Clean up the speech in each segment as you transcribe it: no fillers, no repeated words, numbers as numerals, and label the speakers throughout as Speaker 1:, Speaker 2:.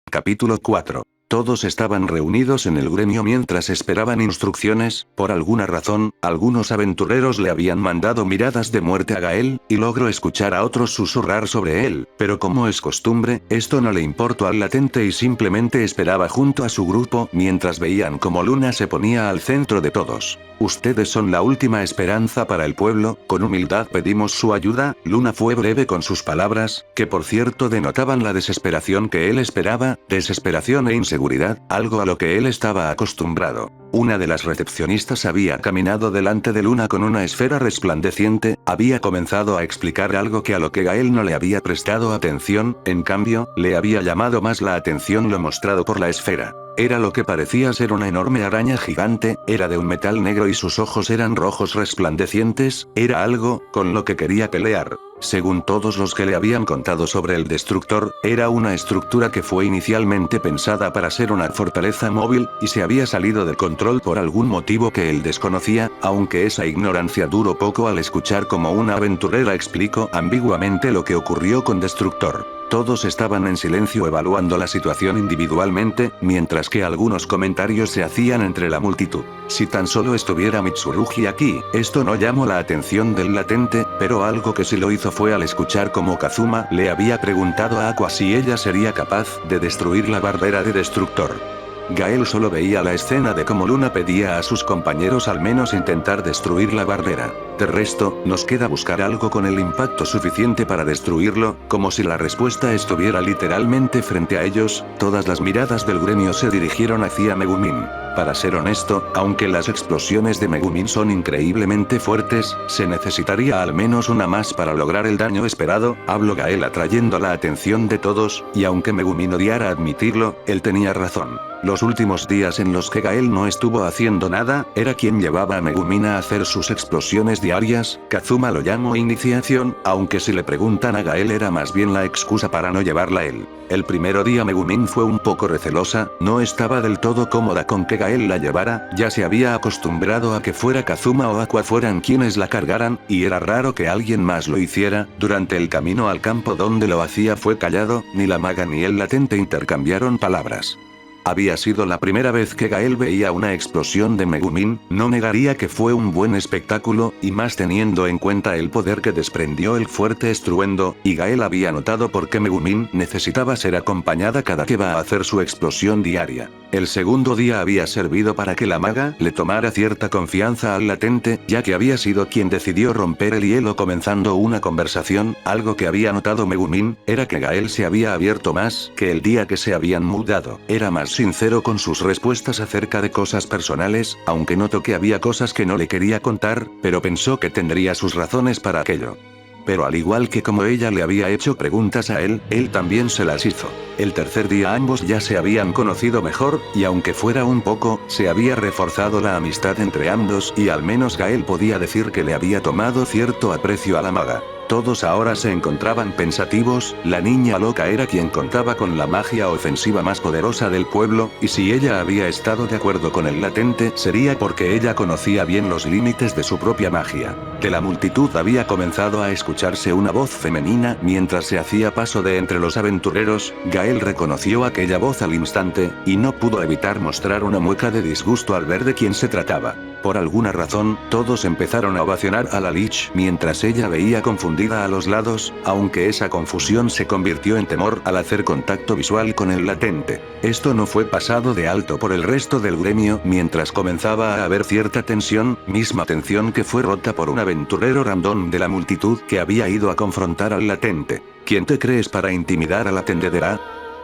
Speaker 1: Capítulo 4. Todos estaban reunidos en el gremio mientras esperaban instrucciones. Por alguna razón, algunos aventureros le habían mandado miradas de muerte a Gael, y logró escuchar a otros susurrar sobre él, pero como es costumbre, esto no le importó al latente y simplemente esperaba junto a su grupo mientras veían cómo Luna se ponía al centro de todos. Ustedes son la última esperanza para el pueblo, con humildad pedimos su ayuda. Luna fue breve con sus palabras, que por cierto denotaban la desesperación que él esperaba, desesperación e inseguridad, algo a lo que él estaba acostumbrado. Una de las recepcionistas había caminado delante de Luna con una esfera resplandeciente, había comenzado a explicar algo a lo que Gael no le había prestado atención, en cambio, le había llamado más la atención lo mostrado por la esfera. Era lo que parecía ser una enorme araña gigante, era de un metal negro y sus ojos eran rojos resplandecientes, era algo con lo que quería pelear. Según todos los que le habían contado sobre el destructor, era una estructura que fue inicialmente pensada para ser una fortaleza móvil, y se había salido de control por algún motivo que él desconocía, aunque esa ignorancia duró poco al escuchar como una aventurera explicó ambiguamente lo que ocurrió con Destructor. Todos estaban en silencio evaluando la situación individualmente, mientras que algunos comentarios se hacían entre la multitud. Si tan solo estuviera Mitsurugi aquí, esto no llamó la atención del latente, pero algo que sí lo hizo fue al escuchar como Kazuma le había preguntado a Aqua si ella sería capaz de destruir la barrera de Destructor. Gael solo veía la escena de cómo Luna pedía a sus compañeros al menos intentar destruir la barrera. De resto, nos queda buscar algo con el impacto suficiente para destruirlo, como si la respuesta estuviera literalmente frente a ellos. Todas las miradas del gremio se dirigieron hacia Megumin. Para ser honesto, aunque las explosiones de Megumin son increíblemente fuertes, se necesitaría al menos una más para lograr el daño esperado, habló Gael atrayendo la atención de todos, y aunque Megumin odiara admitirlo, él tenía razón. Los últimos días en los que Gael no estuvo haciendo nada, era quien llevaba a Megumin a hacer sus explosiones diarias. Kazuma lo llamó iniciación, aunque si le preguntan a Gael era más bien la excusa para no llevarla él. El primer día Megumin fue un poco recelosa, no estaba del todo cómoda con que Gael la llevara, ya se había acostumbrado a que fuera Kazuma o Aqua fueran quienes la cargaran, y era raro que alguien más lo hiciera. Durante el camino al campo donde lo hacía fue callado, ni la maga ni el latente intercambiaron palabras. Había sido la primera vez que Gael veía una explosión de Megumin, no negaría que fue un buen espectáculo, y más teniendo en cuenta el poder que desprendió el fuerte estruendo, y Gael había notado por qué Megumin necesitaba ser acompañada cada que va a hacer su explosión diaria. El segundo día había servido para que la maga le tomara cierta confianza al latente, ya que había sido quien decidió romper el hielo comenzando una conversación. Algo que había notado Megumin, era que Gael se había abierto más que el día que se habían mudado, era más sincero con sus respuestas acerca de cosas personales, aunque notó que había cosas que no le quería contar, pero pensó que tendría sus razones para aquello. Pero al igual que como ella le había hecho preguntas a él también se las hizo. El tercer día ambos ya se habían conocido mejor, y aunque fuera un poco, se había reforzado la amistad entre ambos y al menos Gael podía decir que le había tomado cierto aprecio a la maga. Todos ahora se encontraban pensativos, la niña loca era quien contaba con la magia ofensiva más poderosa del pueblo, y si ella había estado de acuerdo con el latente sería porque ella conocía bien los límites de su propia magia. De la multitud había comenzado a escucharse una voz femenina mientras se hacía paso de entre los aventureros. Gael reconoció aquella voz al instante, y no pudo evitar mostrar una mueca de disgusto al ver de quién se trataba. Por alguna razón, todos empezaron a ovacionar a la Lich mientras ella veía confundida a los lados, aunque esa confusión se convirtió en temor al hacer contacto visual con el latente. Esto no fue pasado de alto por el resto del gremio mientras comenzaba a haber cierta tensión, misma tensión que fue rota por un aventurero random de la multitud que había ido a confrontar al latente. ¿Quién te crees para intimidar a la tendedera?,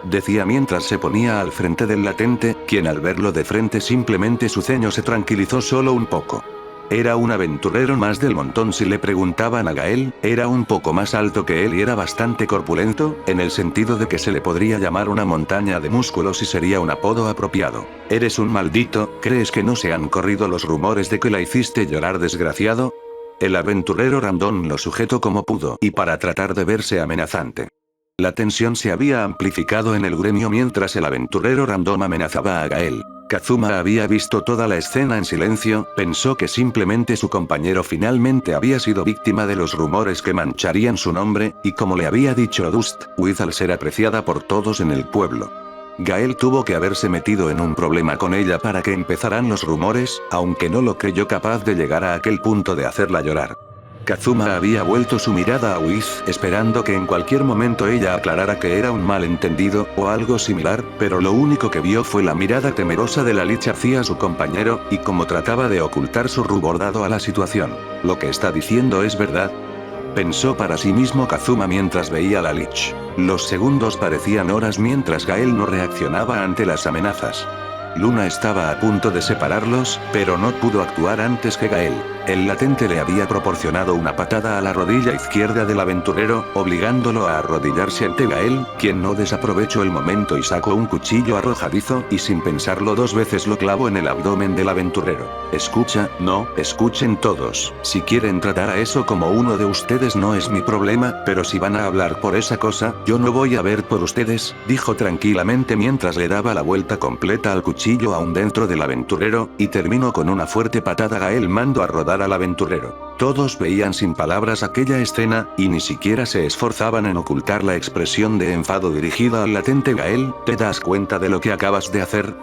Speaker 1: decía mientras se ponía al frente del latente, quien al verlo de frente simplemente su ceño se tranquilizó solo un poco. Era un aventurero más del montón si le preguntaban a Gael, era un poco más alto que él y era bastante corpulento, en el sentido de que se le podría llamar una montaña de músculos y sería un apodo apropiado. ¿Eres un maldito? ¿Crees que no se han corrido los rumores de que la hiciste llorar, desgraciado? El aventurero random lo sujetó como pudo y para tratar de verse amenazante. La tensión se había amplificado en el gremio mientras el aventurero random amenazaba a Gael. Kazuma había visto toda la escena en silencio, pensó que simplemente su compañero finalmente había sido víctima de los rumores que mancharían su nombre, y como le había dicho Dust, Wiz al ser apreciada por todos en el pueblo. Gael tuvo que haberse metido en un problema con ella para que empezaran los rumores, aunque no lo creyó capaz de llegar a aquel punto de hacerla llorar. Kazuma había vuelto su mirada a Wiz, esperando que en cualquier momento ella aclarara que era un malentendido, o algo similar, pero lo único que vio fue la mirada temerosa de la Lich hacia su compañero, y cómo trataba de ocultar su rubor dado a la situación. ¿Lo que está diciendo es verdad?, pensó para sí mismo Kazuma mientras veía a la Lich. Los segundos parecían horas mientras Gael no reaccionaba ante las amenazas. Luna estaba a punto de separarlos, pero no pudo actuar antes que Gael. El latente le había proporcionado una patada a la rodilla izquierda del aventurero, obligándolo a arrodillarse ante Gael, quien no desaprovechó el momento y sacó un cuchillo arrojadizo, y sin pensarlo dos veces lo clavó en el abdomen del aventurero. Escuchen todos. Si quieren tratar a eso como uno de ustedes no es mi problema, pero si van a hablar por esa cosa, yo no voy a ver por ustedes, dijo tranquilamente mientras le daba la vuelta completa al cuchillo aún dentro del aventurero, y terminó con una fuerte patada. Gael mandó a rodar al aventurero. Todos veían sin palabras aquella escena, y ni siquiera se esforzaban en ocultar la expresión de enfado dirigida al latente. Gael, ¿te das cuenta de lo que acabas de hacer?,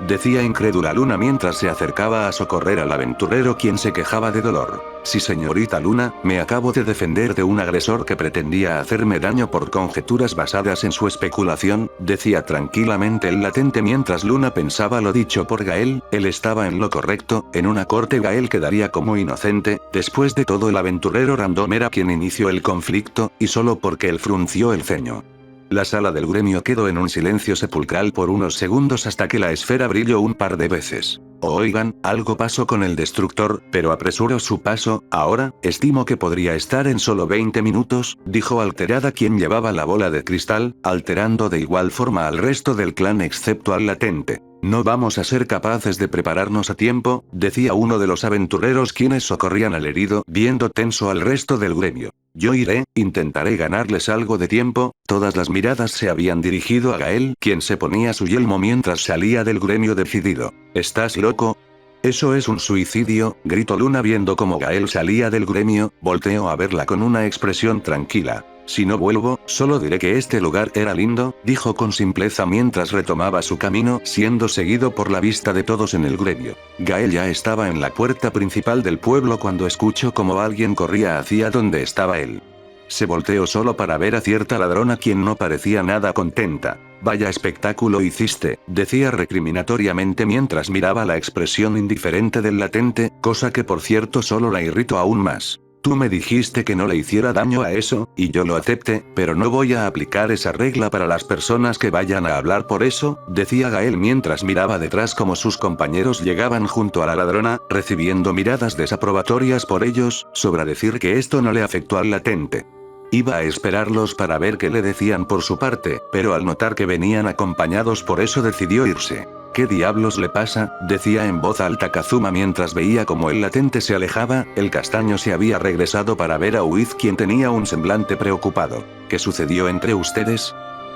Speaker 1: decía incrédula Luna mientras se acercaba a socorrer al aventurero, quien se quejaba de dolor. Sí, señorita Luna, me acabo de defender de un agresor que pretendía hacerme daño por conjeturas basadas en su especulación, decía tranquilamente el latente mientras Luna pensaba lo dicho por Gael. Él estaba en lo correcto, en una corte Gael quedaría como inocente. Después de todo, el aventurero random era quien inició el conflicto, y solo porque él frunció el ceño. La sala del gremio quedó en un silencio sepulcral por unos segundos hasta que la esfera brilló un par de veces. Oigan, algo pasó con el destructor, pero apresuró su paso. Ahora, estimo que podría estar en solo 20 minutos, dijo alterada quien llevaba la bola de cristal, alterando de igual forma al resto del clan excepto al latente. No vamos a ser capaces de prepararnos a tiempo, decía uno de los aventureros quienes socorrían al herido, viendo tenso al resto del gremio. Yo iré, intentaré ganarles algo de tiempo. Todas las miradas se habían dirigido a Gael, quien se ponía su yelmo mientras salía del gremio decidido. ¿Estás loco? Eso es un suicidio, gritó Luna viendo cómo Gael salía del gremio. Volteó a verla con una expresión tranquila. Si no vuelvo, solo diré que este lugar era lindo, dijo con simpleza mientras retomaba su camino, siendo seguido por la vista de todos en el gremio. Gael ya estaba en la puerta principal del pueblo cuando escuchó como alguien corría hacia donde estaba él. Se volteó solo para ver a cierta ladrona quien no parecía nada contenta. Vaya espectáculo hiciste, decía recriminatoriamente mientras miraba la expresión indiferente del latente, cosa que por cierto solo la irritó aún más. Tú me dijiste que no le hiciera daño a eso, y yo lo acepté, pero no voy a aplicar esa regla para las personas que vayan a hablar por eso, decía Gael mientras miraba detrás como sus compañeros llegaban junto a la ladrona, recibiendo miradas desaprobatorias por ellos, sobra decir que esto no le afectó al latente. Iba a esperarlos para ver qué le decían por su parte, pero al notar que venían acompañados por eso decidió irse. ¿Qué diablos le pasa?, decía en voz alta Kazuma mientras veía como el latente se alejaba. El castaño se había regresado para ver a Wiz, quien tenía un semblante preocupado. ¿Qué sucedió entre ustedes?,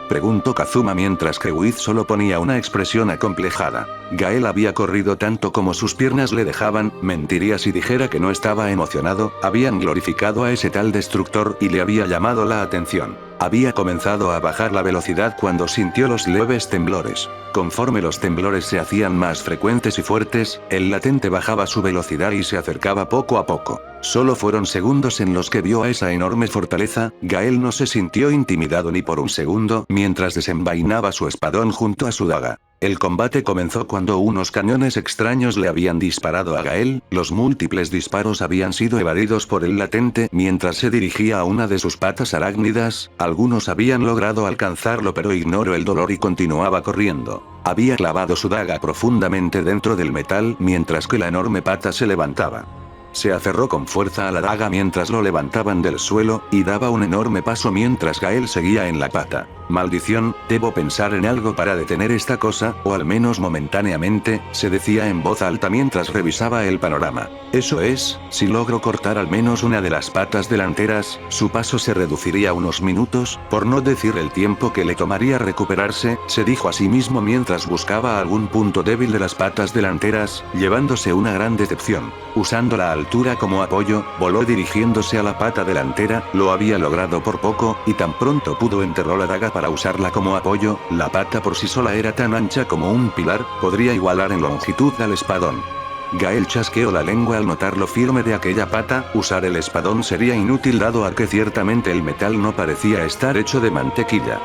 Speaker 1: preguntó Kazuma mientras que Wiz solo ponía una expresión acomplejada. Gael había corrido tanto como sus piernas le dejaban. Mentiría si dijera que no estaba emocionado. Habían glorificado a ese tal destructor y le había llamado la atención. Había comenzado a bajar la velocidad cuando sintió los leves temblores. Conforme los temblores se hacían más frecuentes y fuertes, el latente bajaba su velocidad y se acercaba poco a poco. Solo fueron segundos en los que vio a esa enorme fortaleza. Gael no se sintió intimidado ni por un segundo mientras desenvainaba su espadón junto a su daga. El combate comenzó cuando unos cañones extraños le habían disparado a Gael. Los múltiples disparos habían sido evadidos por el latente mientras se dirigía a una de sus patas arácnidas. Algunos habían logrado alcanzarlo, pero ignoró el dolor y continuaba corriendo. Había clavado su daga profundamente dentro del metal mientras que la enorme pata se levantaba. Se aferró con fuerza a la daga mientras lo levantaban del suelo, y daba un enorme paso mientras Gael seguía en la pata. Maldición, debo pensar en algo para detener esta cosa, o al menos momentáneamente, se decía en voz alta mientras revisaba el panorama. Eso es, si logro cortar al menos una de las patas delanteras, su paso se reduciría unos minutos, por no decir el tiempo que le tomaría recuperarse, se dijo a sí mismo mientras buscaba algún punto débil de las patas delanteras, llevándose una gran decepción. Usando la altura como apoyo, voló dirigiéndose a la pata delantera, lo había logrado por poco, y tan pronto pudo enterró la daga para usarla como apoyo, la pata por sí sola era tan ancha como un pilar, podría igualar en longitud al espadón. Gael chasqueó la lengua al notar lo firme de aquella pata, usar el espadón sería inútil dado a que ciertamente el metal no parecía estar hecho de mantequilla.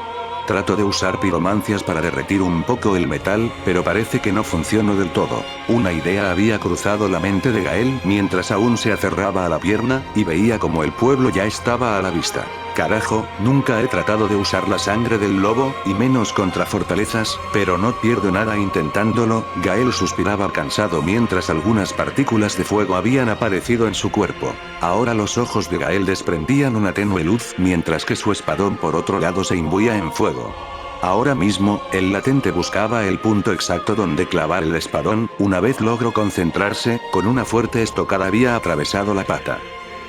Speaker 1: Trato de usar piromancias para derretir un poco el metal, pero parece que no funcionó del todo. Una idea había cruzado la mente de Gael mientras aún se aferraba a la pierna, y veía como el pueblo ya estaba a la vista. Carajo, nunca he tratado de usar la sangre del lobo, y menos contra fortalezas, pero no pierdo nada intentándolo. Gael suspiraba cansado mientras algunas partículas de fuego habían aparecido en su cuerpo. Ahora los ojos de Gael desprendían una tenue luz, mientras que su espadón por otro lado se imbuía en fuego. Ahora mismo, el latente buscaba el punto exacto donde clavar el espadón. Una vez logró concentrarse, con una fuerte estocada había atravesado la pata.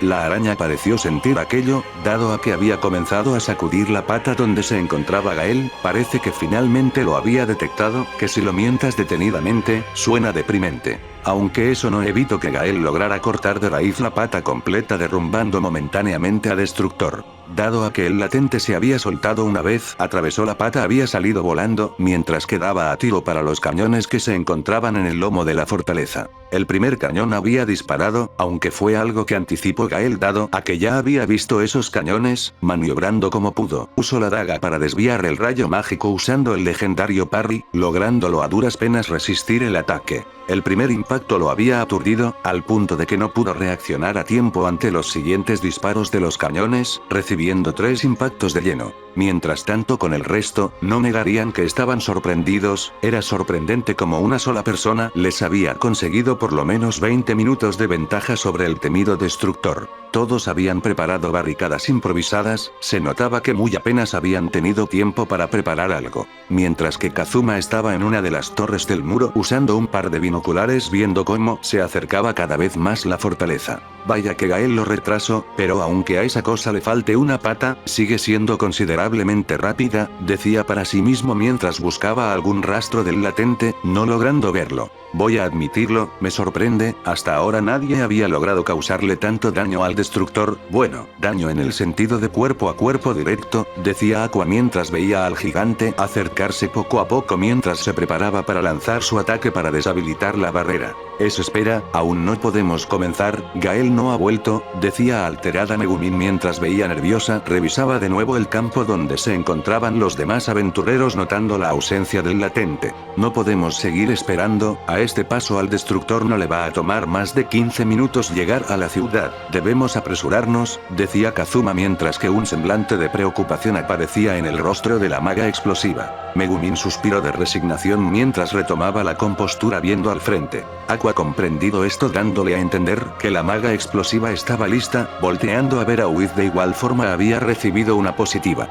Speaker 1: La araña pareció sentir aquello, dado a que había comenzado a sacudir la pata donde se encontraba Gael, parece que finalmente lo había detectado, que si lo mientas detenidamente, suena deprimente. Aunque eso no evitó que Gael lograra cortar de raíz la pata completa derrumbando momentáneamente a Destructor. Dado a que el latente se había soltado una vez, atravesó la pata había salido volando, mientras quedaba a tiro para los cañones que se encontraban en el lomo de la fortaleza. El primer cañón había disparado, aunque fue algo que anticipó Gael dado a que ya había visto esos cañones, maniobrando como pudo. Usó la daga para desviar el rayo mágico usando el legendario parry, lográndolo a duras penas resistir el ataque. El primer impacto lo había aturdido, al punto de que no pudo reaccionar a tiempo ante los siguientes disparos de los cañones, recibiendo 3 impactos de lleno. Mientras tanto con el resto, no negarían que estaban sorprendidos, era sorprendente como una sola persona les había conseguido por lo menos 20 minutos de ventaja sobre el temido Destructor. Todos habían preparado barricadas improvisadas, se notaba que muy apenas habían tenido tiempo para preparar algo. Mientras que Kazuma estaba en una de las torres del muro usando un par de binoculares viendo cómo se acercaba cada vez más la fortaleza. Vaya que Gael lo retrasó, pero aunque a esa cosa le falte una pata, sigue siendo considerablemente rápida, decía para sí mismo mientras buscaba algún rastro del latente, no logrando verlo. Voy a admitirlo, me sorprende, hasta ahora nadie había logrado causarle tanto daño al Destructor, bueno, daño en el sentido de cuerpo a cuerpo directo, decía Aqua mientras veía al gigante acercarse poco a poco mientras se preparaba para lanzar su ataque para deshabilitar la barrera. Espera, aún no podemos comenzar, Gael no ha vuelto, decía alterada Megumin mientras veía nerviosa, revisaba de nuevo el campo donde se encontraban los demás aventureros notando la ausencia del latente. No podemos seguir esperando, a este paso al Destructor no le va a tomar más de 15 minutos llegar a la ciudad, debemos apresurarnos, decía Kazuma mientras que un semblante de preocupación aparecía en el rostro de la maga explosiva. Megumin suspiró de resignación mientras retomaba la compostura viendo al frente. Aqua comprendido esto dándole a entender que la maga explosiva estaba lista, volteando a ver a Wiz de igual forma había recibido una positiva.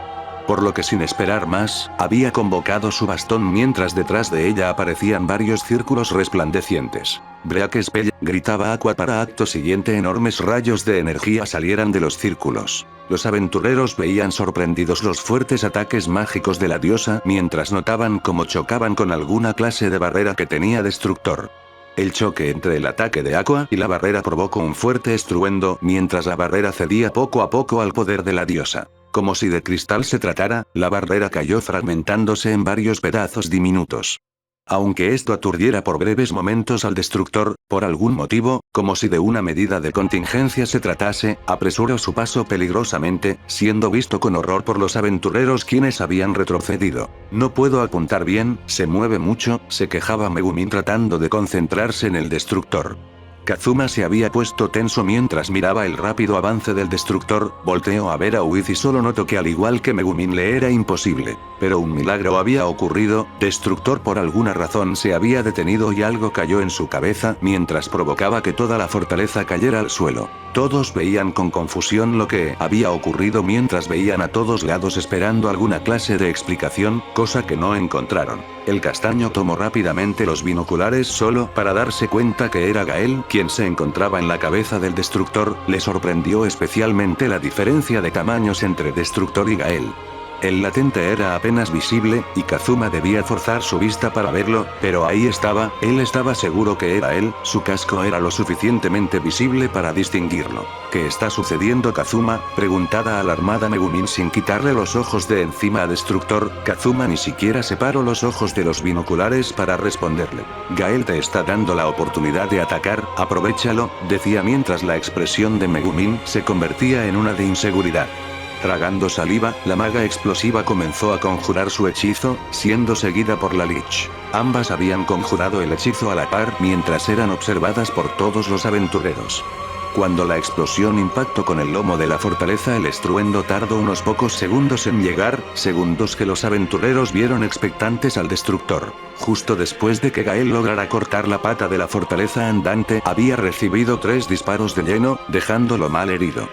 Speaker 1: Por lo que sin esperar más, había convocado su bastón mientras detrás de ella aparecían varios círculos resplandecientes. Break Spell, gritaba Aqua para acto siguiente enormes rayos de energía salieran de los círculos. Los aventureros veían sorprendidos los fuertes ataques mágicos de la diosa mientras notaban cómo chocaban con alguna clase de barrera que tenía Destructor. El choque entre el ataque de Aqua y la barrera provocó un fuerte estruendo mientras la barrera cedía poco a poco al poder de la diosa. Como si de cristal se tratara, la barrera cayó fragmentándose en varios pedazos diminutos. Aunque esto aturdiera por breves momentos al Destructor, por algún motivo, como si de una medida de contingencia se tratase, apresuró su paso peligrosamente, siendo visto con horror por los aventureros quienes habían retrocedido. No puedo apuntar bien, se mueve mucho, se quejaba Megumin tratando de concentrarse en el Destructor. Kazuma se había puesto tenso mientras miraba el rápido avance del Destructor, volteó a ver a Wiz y solo notó que al igual que Megumin le era imposible. Pero un milagro había ocurrido, Destructor por alguna razón se había detenido y algo cayó en su cabeza mientras provocaba que toda la fortaleza cayera al suelo. Todos veían con confusión lo que había ocurrido mientras veían a todos lados esperando alguna clase de explicación, cosa que no encontraron. El castaño tomó rápidamente los binoculares solo para darse cuenta que era Gael quien se encontraba en la cabeza del Destructor, le sorprendió especialmente la diferencia de tamaños entre Destructor y Gael. El latente era apenas visible, y Kazuma debía forzar su vista para verlo, pero ahí estaba, él estaba seguro que era él, su casco era lo suficientemente visible para distinguirlo. ¿Qué está sucediendo, Kazuma?, preguntada alarmada Megumin sin quitarle los ojos de encima a Destructor. Kazuma ni siquiera separó los ojos de los binoculares para responderle. Gael te está dando la oportunidad de atacar, aprovéchalo, decía mientras la expresión de Megumin se convertía en una de inseguridad. Tragando saliva, la maga explosiva comenzó a conjurar su hechizo, siendo seguida por la Lich. Ambas habían conjurado el hechizo a la par mientras eran observadas por todos los aventureros. Cuando la explosión impactó con el lomo de la fortaleza, el estruendo tardó unos pocos segundos en llegar, segundos que los aventureros vieron expectantes al destructor. Justo después de que Gael lograra cortar la pata de la fortaleza andante, había recibido 3 disparos de lleno, dejándolo mal herido.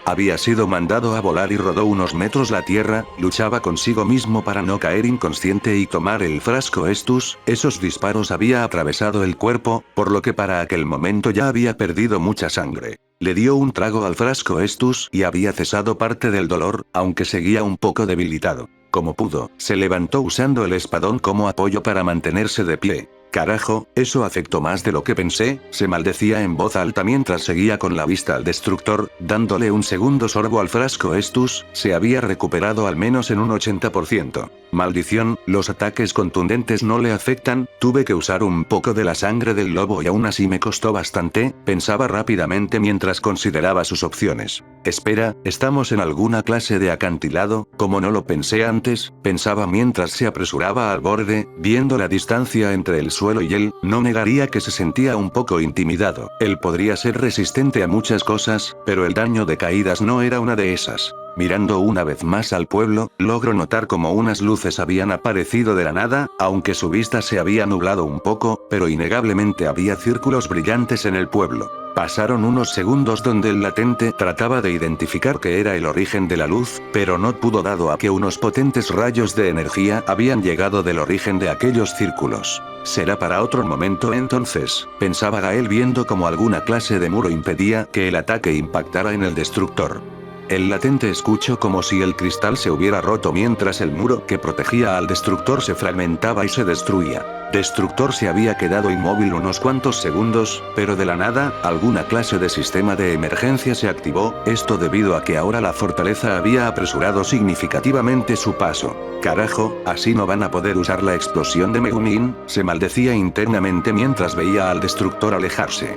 Speaker 1: Había sido mandado a volar y rodó unos metros la tierra, luchaba consigo mismo para no caer inconsciente y tomar el frasco Estus. Esos disparos había atravesado el cuerpo, por lo que para aquel momento ya había perdido mucha sangre. Le dio un trago al frasco Estus y había cesado parte del dolor, aunque seguía un poco debilitado. Como pudo, se levantó usando el espadón como apoyo para mantenerse de pie. Carajo, eso afectó más de lo que pensé, se maldecía en voz alta mientras seguía con la vista al destructor, dándole un segundo sorbo al frasco Estus. Se había recuperado al menos en un 80%. Maldición, los ataques contundentes no le afectan, tuve que usar un poco de la sangre del lobo y aún así me costó bastante, pensaba rápidamente mientras consideraba sus opciones. Espera, ¿estamos en alguna clase de acantilado? Como no lo pensé antes, pensaba mientras se apresuraba al borde, viendo la distancia entre el suelo y él, no negaría que se sentía un poco intimidado. Él podría ser resistente a muchas cosas, pero el daño de caídas no era una de esas. Mirando una vez más al pueblo, logró notar como unas luces habían aparecido de la nada, aunque su vista se había nublado un poco, pero innegablemente había círculos brillantes en el pueblo. Pasaron unos segundos donde el latente trataba de identificar qué era el origen de la luz, pero no pudo dado a que unos potentes rayos de energía habían llegado del origen de aquellos círculos. Será para otro momento entonces, pensaba Gael viendo como alguna clase de muro impedía que el ataque impactara en el destructor. El latente escuchó como si el cristal se hubiera roto mientras el muro que protegía al destructor se fragmentaba y se destruía. Destructor se había quedado inmóvil unos cuantos segundos, pero de la nada, alguna clase de sistema de emergencia se activó, esto debido a que ahora la fortaleza había apresurado significativamente su paso. Carajo, así no van a poder usar la explosión de Megumin, se maldecía internamente mientras veía al destructor alejarse.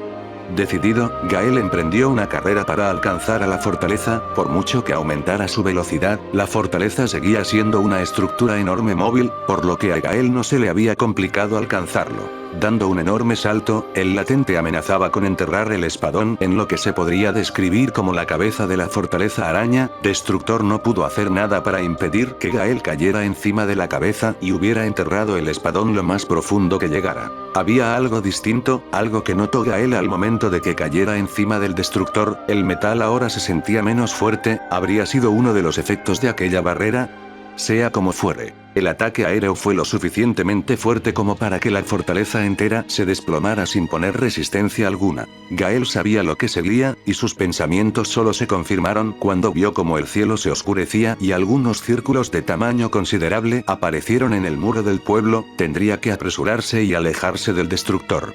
Speaker 1: Decidido, Gael emprendió una carrera para alcanzar a la fortaleza. Por mucho que aumentara su velocidad, la fortaleza seguía siendo una estructura enorme móvil, por lo que a Gael no se le había complicado alcanzarlo. Dando un enorme salto, el latente amenazaba con enterrar el espadón en lo que se podría describir como la cabeza de la fortaleza araña. Destructor no pudo hacer nada para impedir que Gael cayera encima de la cabeza y hubiera enterrado el espadón lo más profundo que llegara. Había algo distinto, algo que notó Gael al momento de que cayera encima del destructor. El metal ahora se sentía menos fuerte, ¿habría sido uno de los efectos de aquella barrera? Sea como fuere, el ataque aéreo fue lo suficientemente fuerte como para que la fortaleza entera se desplomara sin poner resistencia alguna. Gael sabía lo que seguía, y sus pensamientos solo se confirmaron cuando vio como el cielo se oscurecía y algunos círculos de tamaño considerable aparecieron en el muro del pueblo. Tendría que apresurarse y alejarse del destructor.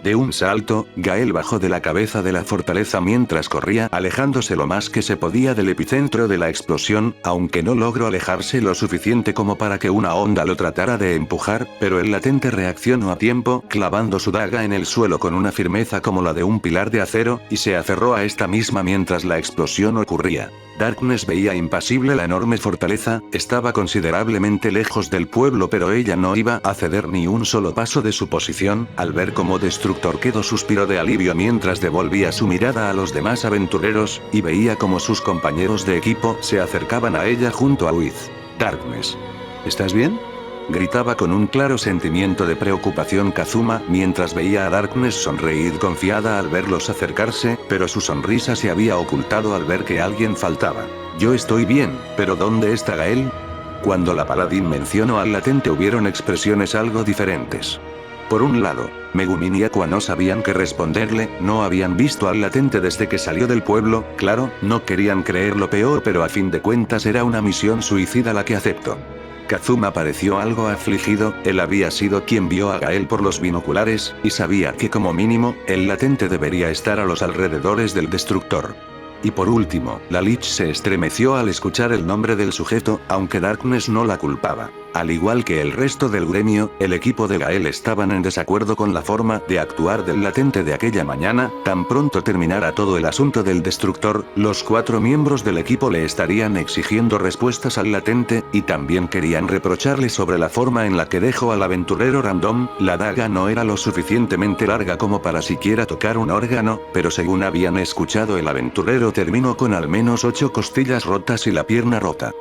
Speaker 1: De un salto, Gael bajó de la cabeza de la fortaleza mientras corría, alejándose lo más que se podía del epicentro de la explosión, aunque no logró alejarse lo suficiente como para que una onda lo tratara de empujar, pero el latente reaccionó a tiempo, clavando su daga en el suelo con una firmeza como la de un pilar de acero, y se aferró a esta misma mientras la explosión ocurría. Darkness veía impasible la enorme fortaleza, estaba considerablemente lejos del pueblo, pero ella no iba a ceder ni un solo paso de su posición. Al ver cómo Destructor quedó, suspiró de alivio mientras devolvía su mirada a los demás aventureros, y veía como sus compañeros de equipo se acercaban a ella junto a Wiz. Darkness. ¿Estás bien?, gritaba con un claro sentimiento de preocupación Kazuma, mientras veía a Darkness sonreír confiada al verlos acercarse, pero su sonrisa se había ocultado al ver que alguien faltaba. Yo estoy bien, pero ¿dónde está Gael? Cuando la paladín mencionó al latente hubieron expresiones algo diferentes. Por un lado, Megumin y Aqua no sabían qué responderle, no habían visto al latente desde que salió del pueblo, claro, no querían creer lo peor, pero a fin de cuentas era una misión suicida la que aceptó. Kazuma pareció algo afligido, él había sido quien vio a Gael por los binoculares, y sabía que como mínimo, el latente debería estar a los alrededores del destructor. Y por último, la Lich se estremeció al escuchar el nombre del sujeto, aunque Darkness no la culpaba. Al igual que el resto del gremio, el equipo de Gael estaban en desacuerdo con la forma de actuar del latente de aquella mañana. Tan pronto terminara todo el asunto del destructor, los 4 miembros del equipo le estarían exigiendo respuestas al latente, y también querían reprocharle sobre la forma en la que dejó al aventurero random. La daga no era lo suficientemente larga como para siquiera tocar un órgano, pero según habían escuchado, el aventurero terminó con al menos 8 costillas rotas y la pierna rota.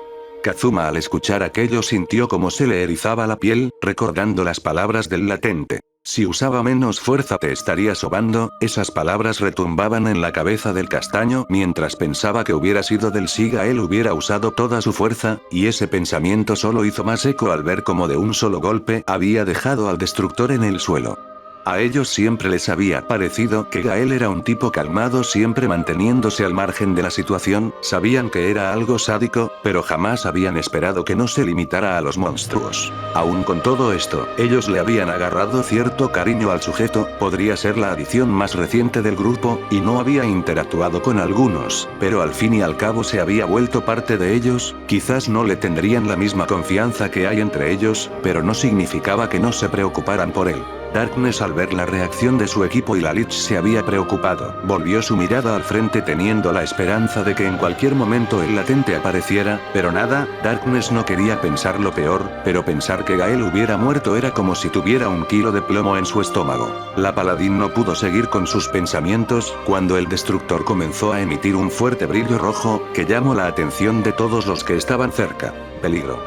Speaker 1: Kazuma al escuchar aquello sintió como se le erizaba la piel, recordando las palabras del latente. Si usaba menos fuerza te estaría sobando. Esas palabras retumbaban en la cabeza del castaño mientras pensaba que hubiera sido del si Gael hubiera usado toda su fuerza, y ese pensamiento solo hizo más eco al ver cómo de un solo golpe había dejado al destructor en el suelo. A ellos siempre les había parecido que Gael era un tipo calmado, siempre manteniéndose al margen de la situación, sabían que era algo sádico, pero jamás habían esperado que no se limitara a los monstruos. Aún con todo esto, ellos le habían agarrado cierto cariño al sujeto, podría ser la adición más reciente del grupo, y no había interactuado con algunos, pero al fin y al cabo se había vuelto parte de ellos. Quizás no le tendrían la misma confianza que hay entre ellos, pero no significaba que no se preocuparan por él. Darkness al ver la reacción de su equipo y la Lich se había preocupado, volvió su mirada al frente teniendo la esperanza de que en cualquier momento el latente apareciera, pero nada. Darkness no quería pensar lo peor, pero pensar que Gael hubiera muerto era como si tuviera un kilo de plomo en su estómago. La paladín no pudo seguir con sus pensamientos, cuando el destructor comenzó a emitir un fuerte brillo rojo, que llamó la atención de todos los que estaban cerca. Peligro.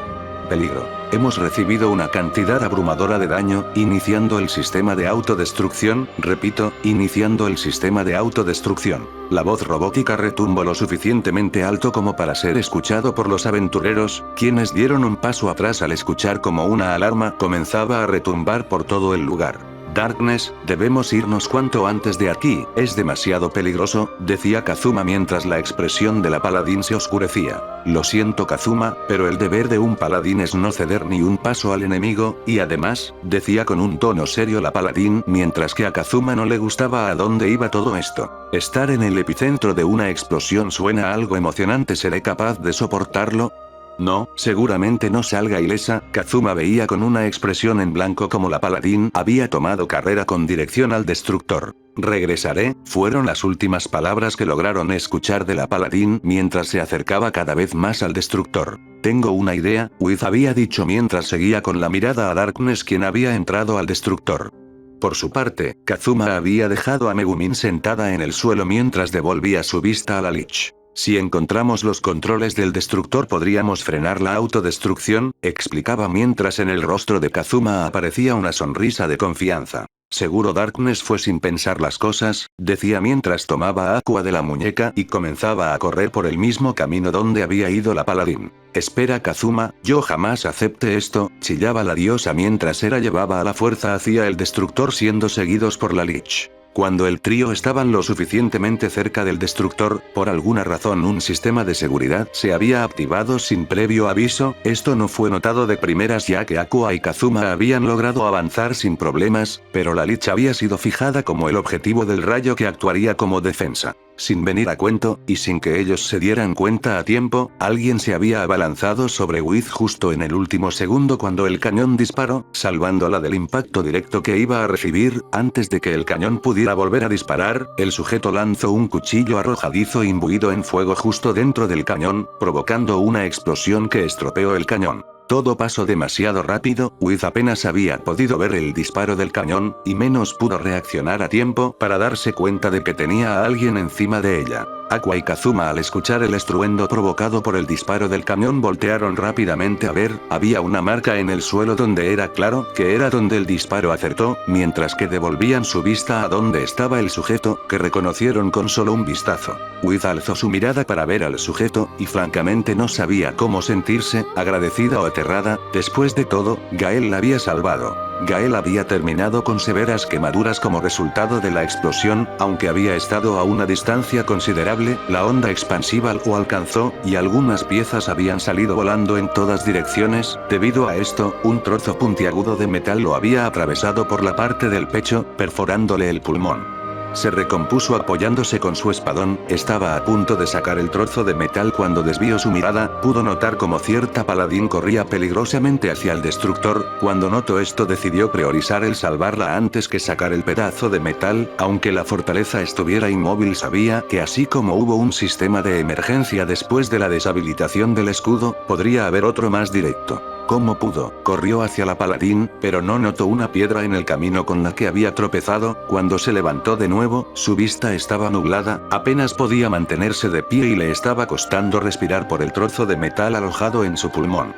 Speaker 1: Peligro. Hemos recibido una cantidad abrumadora de daño, iniciando el sistema de autodestrucción, repito, iniciando el sistema de autodestrucción. La voz robótica retumbó lo suficientemente alto como para ser escuchado por los aventureros, quienes dieron un paso atrás al escuchar como una alarma comenzaba a retumbar por todo el lugar. Darkness, debemos irnos cuanto antes de aquí, es demasiado peligroso, decía Kazuma mientras la expresión de la paladín se oscurecía. Lo siento Kazuma, pero el deber de un paladín es no ceder ni un paso al enemigo, y además, decía con un tono serio la paladín mientras que a Kazuma no le gustaba a dónde iba todo esto. Estar en el epicentro de una explosión suena algo emocionante, ¿seré capaz de soportarlo? No, seguramente no salga ilesa. Kazuma veía con una expresión en blanco como la paladín había tomado carrera con dirección al destructor. Regresaré, fueron las últimas palabras que lograron escuchar de la paladín mientras se acercaba cada vez más al destructor. Tengo una idea, Wiz había dicho mientras seguía con la mirada a Darkness quien había entrado al destructor. Por su parte, Kazuma había dejado a Megumin sentada en el suelo mientras devolvía su vista a la Lich. Si encontramos los controles del destructor podríamos frenar la autodestrucción, explicaba mientras en el rostro de Kazuma aparecía una sonrisa de confianza. Seguro Darkness fue sin pensar las cosas, decía mientras tomaba a Aqua de la muñeca y comenzaba a correr por el mismo camino donde había ido la paladín. Espera Kazuma, yo jamás acepté esto, chillaba la diosa mientras era llevaba a la fuerza hacia el destructor siendo seguidos por la Lich. Cuando el trío estaban lo suficientemente cerca del destructor, por alguna razón un sistema de seguridad se había activado sin previo aviso. Esto no fue notado de primeras ya que Aqua y Kazuma habían logrado avanzar sin problemas, pero la Lich había sido fijada como el objetivo del rayo que actuaría como defensa. Sin venir a cuento, y sin que ellos se dieran cuenta a tiempo, alguien se había abalanzado sobre Wiz justo en el último segundo cuando el cañón disparó, salvándola del impacto directo que iba a recibir. Antes de que el cañón pudiera volver a disparar, el sujeto lanzó un cuchillo arrojadizo imbuido en fuego justo dentro del cañón, provocando una explosión que estropeó el cañón. Todo pasó demasiado rápido, Wiz apenas había podido ver el disparo del cañón, y menos pudo reaccionar a tiempo para darse cuenta de que tenía a alguien encima de ella. Aqua y Kazuma al escuchar el estruendo provocado por el disparo del cañón voltearon rápidamente a ver, había una marca en el suelo donde era claro que era donde el disparo acertó, mientras que devolvían su vista a donde estaba el sujeto, que reconocieron con solo un vistazo. Wiz alzó su mirada para ver al sujeto, y francamente no sabía cómo sentirse, agradecida o aterrada. Después de todo, Gael la había salvado. Gael había terminado con severas quemaduras como resultado de la explosión, aunque había estado a una distancia considerable, la onda expansiva lo alcanzó, y algunas piezas habían salido volando en todas direcciones. Debido a esto, un trozo puntiagudo de metal lo había atravesado por la parte del pecho, perforándole el pulmón. Se recompuso apoyándose con su espadón, estaba a punto de sacar el trozo de metal cuando desvió su mirada, pudo notar como cierta paladín corría peligrosamente hacia el destructor. Cuando notó esto decidió priorizar el salvarla antes que sacar el pedazo de metal, aunque la fortaleza estuviera inmóvil sabía que así como hubo un sistema de emergencia después de la deshabilitación del escudo, podría haber otro más directo. ¿Cómo pudo? Corrió hacia la paladín, pero no notó una piedra en el camino con la que había tropezado. Cuando se levantó de nuevo, su vista estaba nublada, apenas podía mantenerse de pie y le estaba costando respirar por el trozo de metal alojado en su pulmón.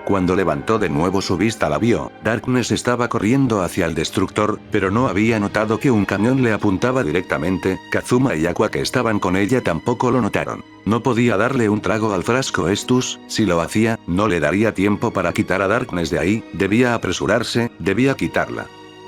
Speaker 1: Cuando levantó de nuevo su vista la vio. Darkness estaba corriendo hacia el destructor, pero no había notado que un cañón le apuntaba directamente. Kazuma y Aqua que estaban con ella tampoco lo notaron. No podía darle un trago al frasco Estus, si lo hacía, no le daría tiempo para quitar a Darkness de ahí, debía apresurarse, debía quitarla.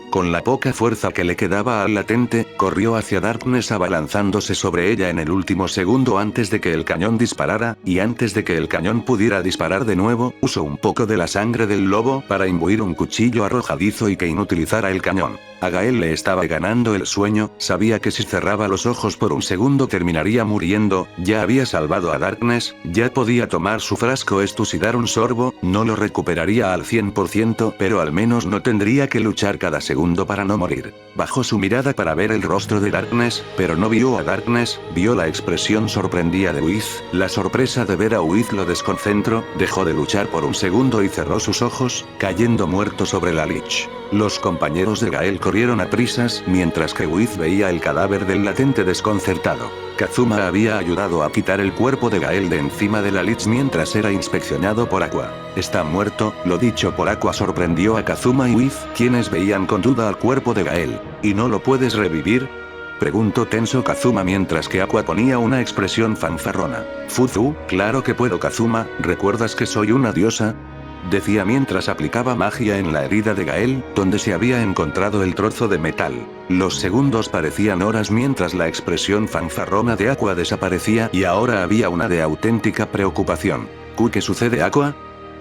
Speaker 1: Con la poca fuerza que le quedaba al latente, corrió hacia Darkness abalanzándose sobre ella en el último segundo antes de que el cañón disparara, y antes de que el cañón pudiera disparar de nuevo, usó un poco de la sangre del lobo para imbuir un cuchillo arrojadizo y que inutilizara el cañón. A Gael le estaba ganando el sueño, sabía que si cerraba los ojos por un segundo terminaría muriendo, ya había salvado a Darkness, ya podía tomar su frasco Estus y dar un sorbo, no lo recuperaría al 100%, pero al menos no tendría que luchar cada segundo para no morir. Bajó su mirada para ver el rostro de Darkness, pero no vio a Darkness, vio la expresión sorprendida de Wiz, la sorpresa de ver a Wiz lo desconcentró, dejó de luchar por un segundo y cerró sus ojos, cayendo muerto sobre la lich. Los compañeros de Gael corrieron a prisas mientras que Wiz veía el cadáver del latente desconcertado. Kazuma había ayudado a quitar el cuerpo de Gael de encima de la lich mientras era inspeccionado por Aqua. Está muerto, lo dicho por Aqua sorprendió a Kazuma y Wiz, quienes veían con duda al cuerpo de Gael. ¿Y no lo puedes revivir?, preguntó tenso Kazuma mientras que Aqua ponía una expresión fanfarrona. Fuzu, claro que puedo Kazuma, ¿recuerdas que soy una diosa?, decía mientras aplicaba magia en la herida de Gael, donde se había encontrado el trozo de metal. Los segundos parecían horas mientras la expresión fanfarrona de Aqua desaparecía y ahora había una de auténtica preocupación. ¿Qué sucede Aqua?,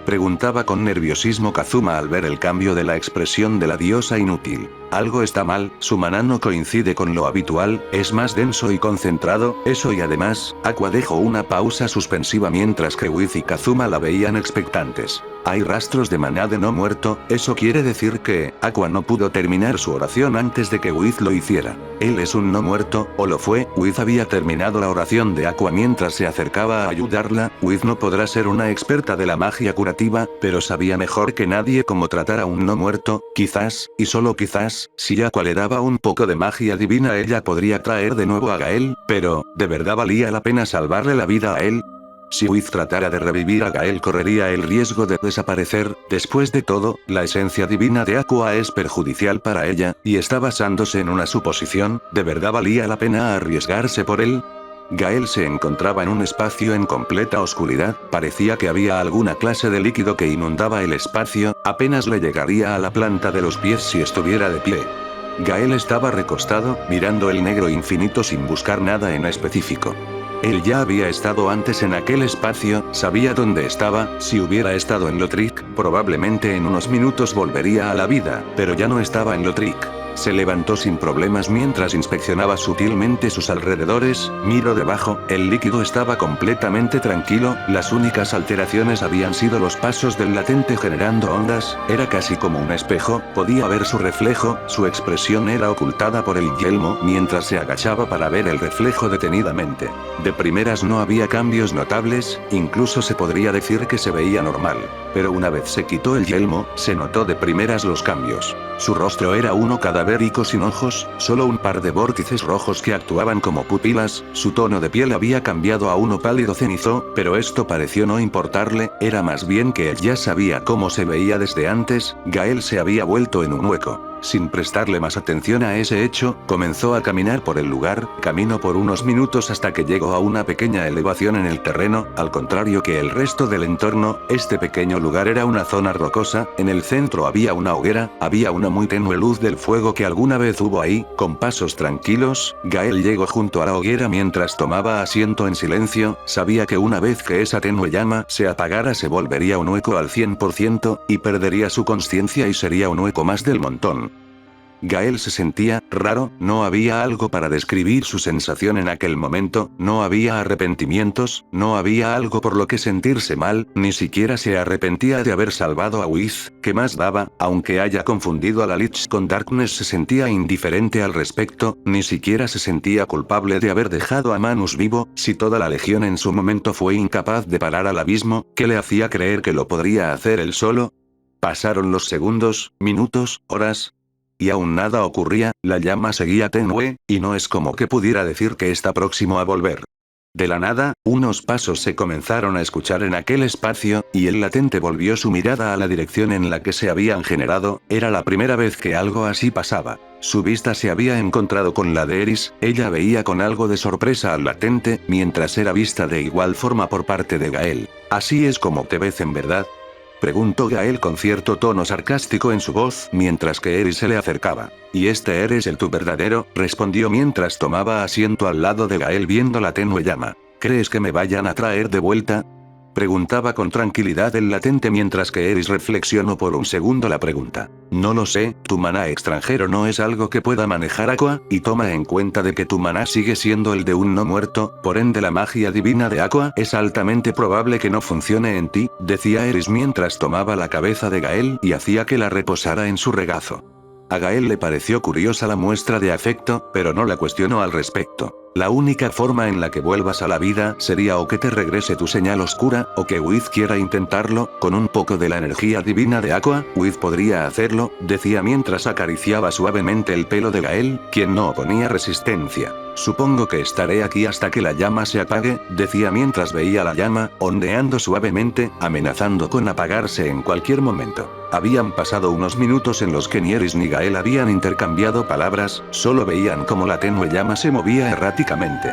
Speaker 1: preguntaba con nerviosismo Kazuma al ver el cambio de la expresión de la diosa inútil. Algo está mal, su maná no coincide con lo habitual, es más denso y concentrado, eso y además, Aqua dejó una pausa suspensiva mientras que Wiz y Kazuma la veían expectantes. Hay rastros de maná de no muerto, eso quiere decir que, Aqua no pudo terminar su oración antes de que Wiz lo hiciera. Él es un no muerto, o lo fue. Wiz había terminado la oración de Aqua mientras se acercaba a ayudarla. Wiz no podrá ser una experta de la magia curativa, pero sabía mejor que nadie cómo tratar a un no muerto, quizás, y solo quizás, si Aqua le daba un poco de magia divina ella podría traer de nuevo a Gael, pero, ¿de verdad valía la pena salvarle la vida a él? Si Wiz tratara de revivir a Gael correría el riesgo de desaparecer. Después de todo, la esencia divina de Aqua es perjudicial para ella, y está basándose en una suposición. ¿De verdad valía la pena arriesgarse por él? Gael se encontraba en un espacio en completa oscuridad, parecía que había alguna clase de líquido que inundaba el espacio, apenas le llegaría a la planta de los pies si estuviera de pie. Gael estaba recostado, mirando el negro infinito sin buscar nada en específico. Él ya había estado antes en aquel espacio, sabía dónde estaba, si hubiera estado en Lothric, probablemente en unos minutos volvería a la vida, pero ya no estaba en Lothric. Se levantó sin problemas mientras inspeccionaba sutilmente sus alrededores, miró debajo, el líquido estaba completamente tranquilo, las únicas alteraciones habían sido los pasos del latente generando ondas, era casi como un espejo, podía ver su reflejo, su expresión era ocultada por el yelmo mientras se agachaba para ver el reflejo detenidamente. De primeras no había cambios notables, incluso se podría decir que se veía normal. Pero una vez se quitó el yelmo, se notó de primeras los cambios. Su rostro era uno cadavérico sin ojos, solo un par de vórtices rojos que actuaban como pupilas, su tono de piel había cambiado a uno pálido cenizo, pero esto pareció no importarle, era más bien que él ya sabía cómo se veía desde antes. Gael se había vuelto en un hueco. Sin prestarle más atención a ese hecho, comenzó a caminar por el lugar, caminó por unos minutos hasta que llegó a una pequeña elevación en el terreno. Al contrario que el resto del entorno, este pequeño lugar era una zona rocosa. En el centro había una hoguera, había una muy tenue luz del fuego que alguna vez hubo ahí. Con pasos tranquilos, Gael llegó junto a la hoguera mientras tomaba asiento en silencio. Sabía que una vez que esa tenue llama se apagara se volvería un hueco al 100%, y perdería su conciencia y sería un hueco más del montón. Gael se sentía raro, no había algo para describir su sensación en aquel momento, no había arrepentimientos, no había algo por lo que sentirse mal, ni siquiera se arrepentía de haber salvado a Wiz. ¿Qué más daba? Aunque haya confundido a la Lich con Darkness, se sentía indiferente al respecto, ni siquiera se sentía culpable de haber dejado a Manus vivo. Si toda la legión en su momento fue incapaz de parar al abismo, ¿qué le hacía creer que lo podría hacer él solo? Pasaron los segundos, minutos, horas. Y aún nada ocurría, la llama seguía tenue, y no es como que pudiera decir que está próximo a volver. De la nada, unos pasos se comenzaron a escuchar en aquel espacio, y el latente volvió su mirada a la dirección en la que se habían generado. Era la primera vez que algo así pasaba. Su vista se había encontrado con la de Eris. Ella veía con algo de sorpresa al latente, mientras era vista de igual forma por parte de Gael. ¿Así es como te ves en verdad?, preguntó Gael con cierto tono sarcástico en su voz, mientras que Eris se le acercaba. «¿Y este eres el tu verdadero?», respondió mientras tomaba asiento al lado de Gael viendo la tenue llama. «¿Crees que me vayan a traer de vuelta?», preguntaba con tranquilidad el latente mientras que Eris reflexionó por un segundo la pregunta. «No lo sé, tu maná extranjero no es algo que pueda manejar Aqua, y toma en cuenta de que tu maná sigue siendo el de un no muerto, por ende la magia divina de Aqua es altamente probable que no funcione en ti», decía Eris mientras tomaba la cabeza de Gael y hacía que la reposara en su regazo. A Gael le pareció curiosa la muestra de afecto, pero no la cuestionó al respecto. La única forma en la que vuelvas a la vida sería o que te regrese tu señal oscura, o que Wiz quiera intentarlo. Con un poco de la energía divina de Aqua, Wiz podría hacerlo, decía mientras acariciaba suavemente el pelo de Gael, quien no oponía resistencia. «Supongo que estaré aquí hasta que la llama se apague», decía mientras veía la llama, ondeando suavemente, amenazando con apagarse en cualquier momento. Habían pasado unos minutos en los que ni Eris ni Gael habían intercambiado palabras, solo veían cómo la tenue llama se movía erráticamente.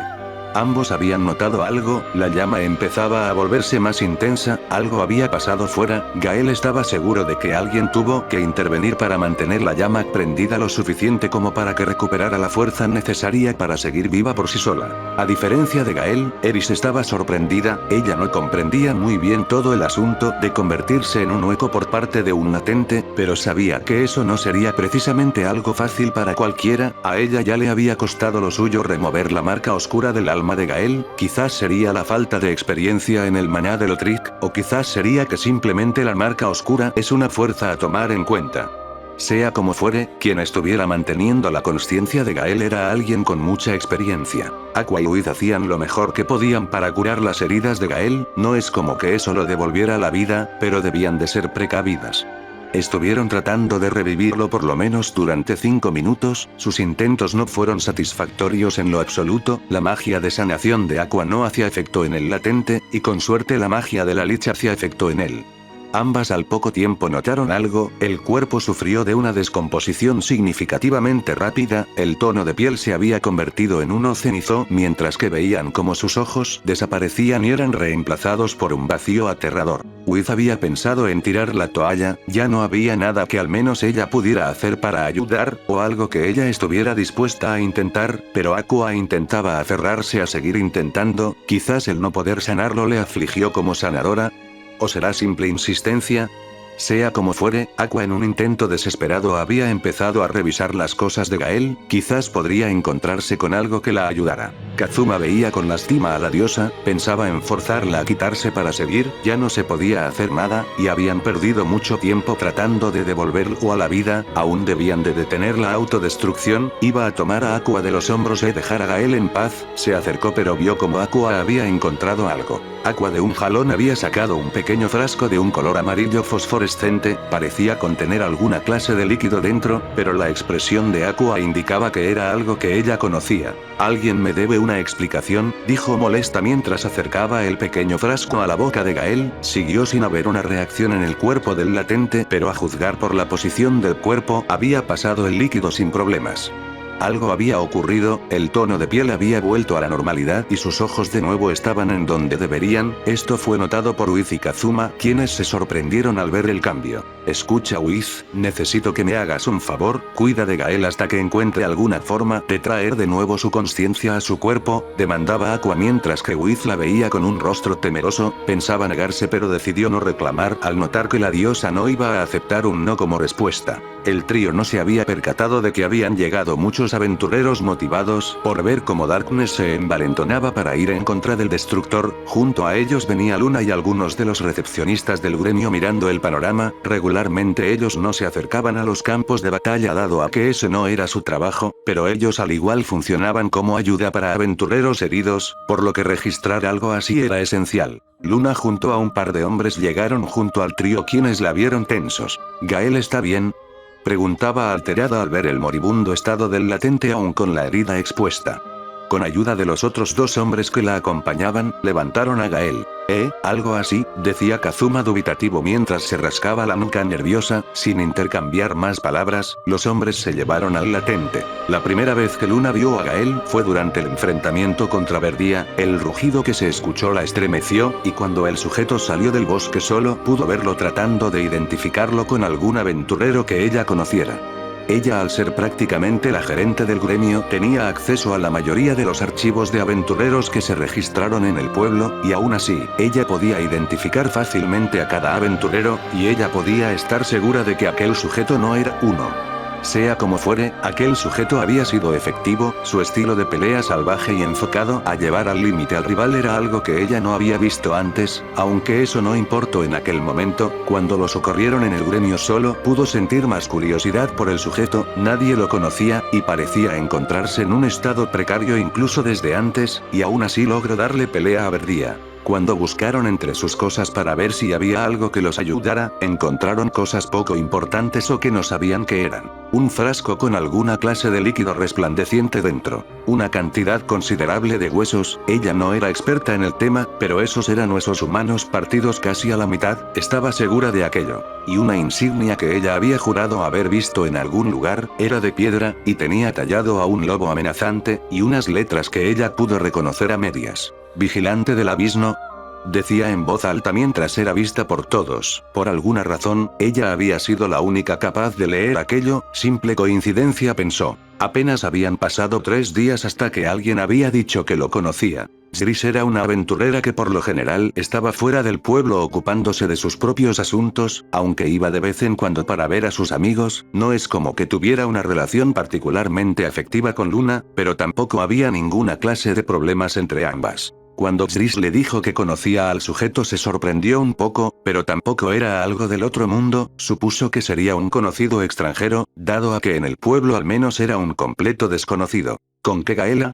Speaker 1: Ambos habían notado algo, la llama empezaba a volverse más intensa, algo había pasado fuera. Gael estaba seguro de que alguien tuvo que intervenir para mantener la llama prendida lo suficiente como para que recuperara la fuerza necesaria para seguir viva por sí sola. A diferencia de Gael, Eris estaba sorprendida. Ella no comprendía muy bien todo el asunto de convertirse en un hueco por parte de un latente, pero sabía que eso no sería precisamente algo fácil para cualquiera. A ella ya le había costado lo suyo remover la marca oscura del alma de Gael. Quizás sería la falta de experiencia en el maná de Lothric, o quizás sería que simplemente la marca oscura es una fuerza a tomar en cuenta. Sea como fuere, quien estuviera manteniendo la consciencia de Gael era alguien con mucha experiencia. Aqua y Wiz hacían lo mejor que podían para curar las heridas de Gael. No es como que eso lo devolviera a la vida, pero debían de ser precavidas. Estuvieron tratando de revivirlo por lo menos durante 5 minutos, sus intentos no fueron satisfactorios en lo absoluto. La magia de sanación de Aqua no hacía efecto en el latente, y con suerte la magia de la Lich hacía efecto en él. Ambas al poco tiempo notaron algo, el cuerpo sufrió de una descomposición significativamente rápida, el tono de piel se había convertido en uno cenizo, mientras que veían como sus ojos desaparecían y eran reemplazados por un vacío aterrador. Wiz había pensado en tirar la toalla, ya no había nada que al menos ella pudiera hacer para ayudar, o algo que ella estuviera dispuesta a intentar, pero Aqua intentaba aferrarse a seguir intentando. Quizás el no poder sanarlo le afligió como sanadora. ¿O será simple insistencia? Sea como fuere, Aqua en un intento desesperado había empezado a revisar las cosas de Gael, quizás podría encontrarse con algo que la ayudara. Kazuma veía con lástima a la diosa, pensaba en forzarla a quitarse para seguir, ya no se podía hacer nada, y habían perdido mucho tiempo tratando de devolverlo a la vida, aún debían de detener la autodestrucción. Iba a tomar a Aqua de los hombros y dejar a Gael en paz, se acercó pero vio como Aqua había encontrado algo. Aqua de un jalón había sacado un pequeño frasco de un color amarillo fosforescente, parecía contener alguna clase de líquido dentro, pero la expresión de Aqua indicaba que era algo que ella conocía. «Alguien me debe alguna explicación?, dijo molesta mientras acercaba el pequeño frasco a la boca de Gael. Siguió sin haber una reacción en el cuerpo del latente, pero a juzgar por la posición del cuerpo, había pasado el líquido sin problemas. Algo había ocurrido, el tono de piel había vuelto a la normalidad y sus ojos de nuevo estaban en donde deberían. Esto fue notado por Wiz y Kazuma, quienes se sorprendieron al ver el cambio. Escucha Wiz, necesito que me hagas un favor, cuida de Gael hasta que encuentre alguna forma de traer de nuevo su conciencia a su cuerpo, demandaba Aqua mientras que Wiz la veía con un rostro temeroso. Pensaba negarse pero decidió no reclamar al notar que la diosa no iba a aceptar un no como respuesta. El trío no se había percatado de que habían llegado muchos aventureros motivados por ver cómo Darkness se envalentonaba para ir en contra del destructor. Junto a ellos venía Luna y algunos de los recepcionistas del gremio mirando el panorama. Regularmente ellos no se acercaban a los campos de batalla dado a que ese no era su trabajo, pero ellos al igual funcionaban como ayuda para aventureros heridos, por lo que registrar algo así era esencial. Luna junto a un par de hombres llegaron junto al trío quienes la vieron tensos. ¿Gael está bien?, preguntaba alterada al ver el moribundo estado del latente aún con la herida expuesta. Con ayuda de los otros dos hombres que la acompañaban, levantaron a Gael. Algo así, decía Kazuma dubitativo mientras se rascaba la nuca nerviosa. Sin intercambiar más palabras, los hombres se llevaron al latente. La primera vez que Luna vio a Gael fue durante el enfrentamiento contra Verdía. El rugido que se escuchó la estremeció, y cuando el sujeto salió del bosque solo pudo verlo tratando de identificarlo con algún aventurero que ella conociera. Ella, al ser prácticamente la gerente del gremio, tenía acceso a la mayoría de los archivos de aventureros que se registraron en el pueblo, y aún así, ella podía identificar fácilmente a cada aventurero, y ella podía estar segura de que aquel sujeto no era uno. Sea como fuere, aquel sujeto había sido efectivo. Su estilo de pelea salvaje y enfocado a llevar al límite al rival era algo que ella no había visto antes, aunque eso no importó en aquel momento. Cuando lo socorrieron en el gremio solo pudo sentir más curiosidad por el sujeto. Nadie lo conocía, y parecía encontrarse en un estado precario incluso desde antes, y aún así logró darle pelea a Verdía. Cuando buscaron entre sus cosas para ver si había algo que los ayudara, encontraron cosas poco importantes o que no sabían qué eran. Un frasco con alguna clase de líquido resplandeciente dentro. Una cantidad considerable de huesos. Ella no era experta en el tema, pero esos eran huesos humanos partidos casi a la mitad, estaba segura de aquello. Y una insignia que ella había jurado haber visto en algún lugar, era de piedra, y tenía tallado a un lobo amenazante, y unas letras que ella pudo reconocer a medias. Vigilante del abismo, decía en voz alta mientras era vista por todos. Por alguna razón, ella había sido la única capaz de leer aquello. Simple coincidencia, pensó. Apenas habían pasado 3 días hasta que alguien había dicho que lo conocía. Zris era una aventurera que por lo general estaba fuera del pueblo ocupándose de sus propios asuntos, aunque iba de vez en cuando para ver a sus amigos. No es como que tuviera una relación particularmente afectiva con Luna, pero tampoco había ninguna clase de problemas entre ambas. Cuando Zris le dijo que conocía al sujeto se sorprendió un poco, pero tampoco era algo del otro mundo. Supuso que sería un conocido extranjero, dado a que en el pueblo al menos era un completo desconocido. ¿Con qué Gaela?,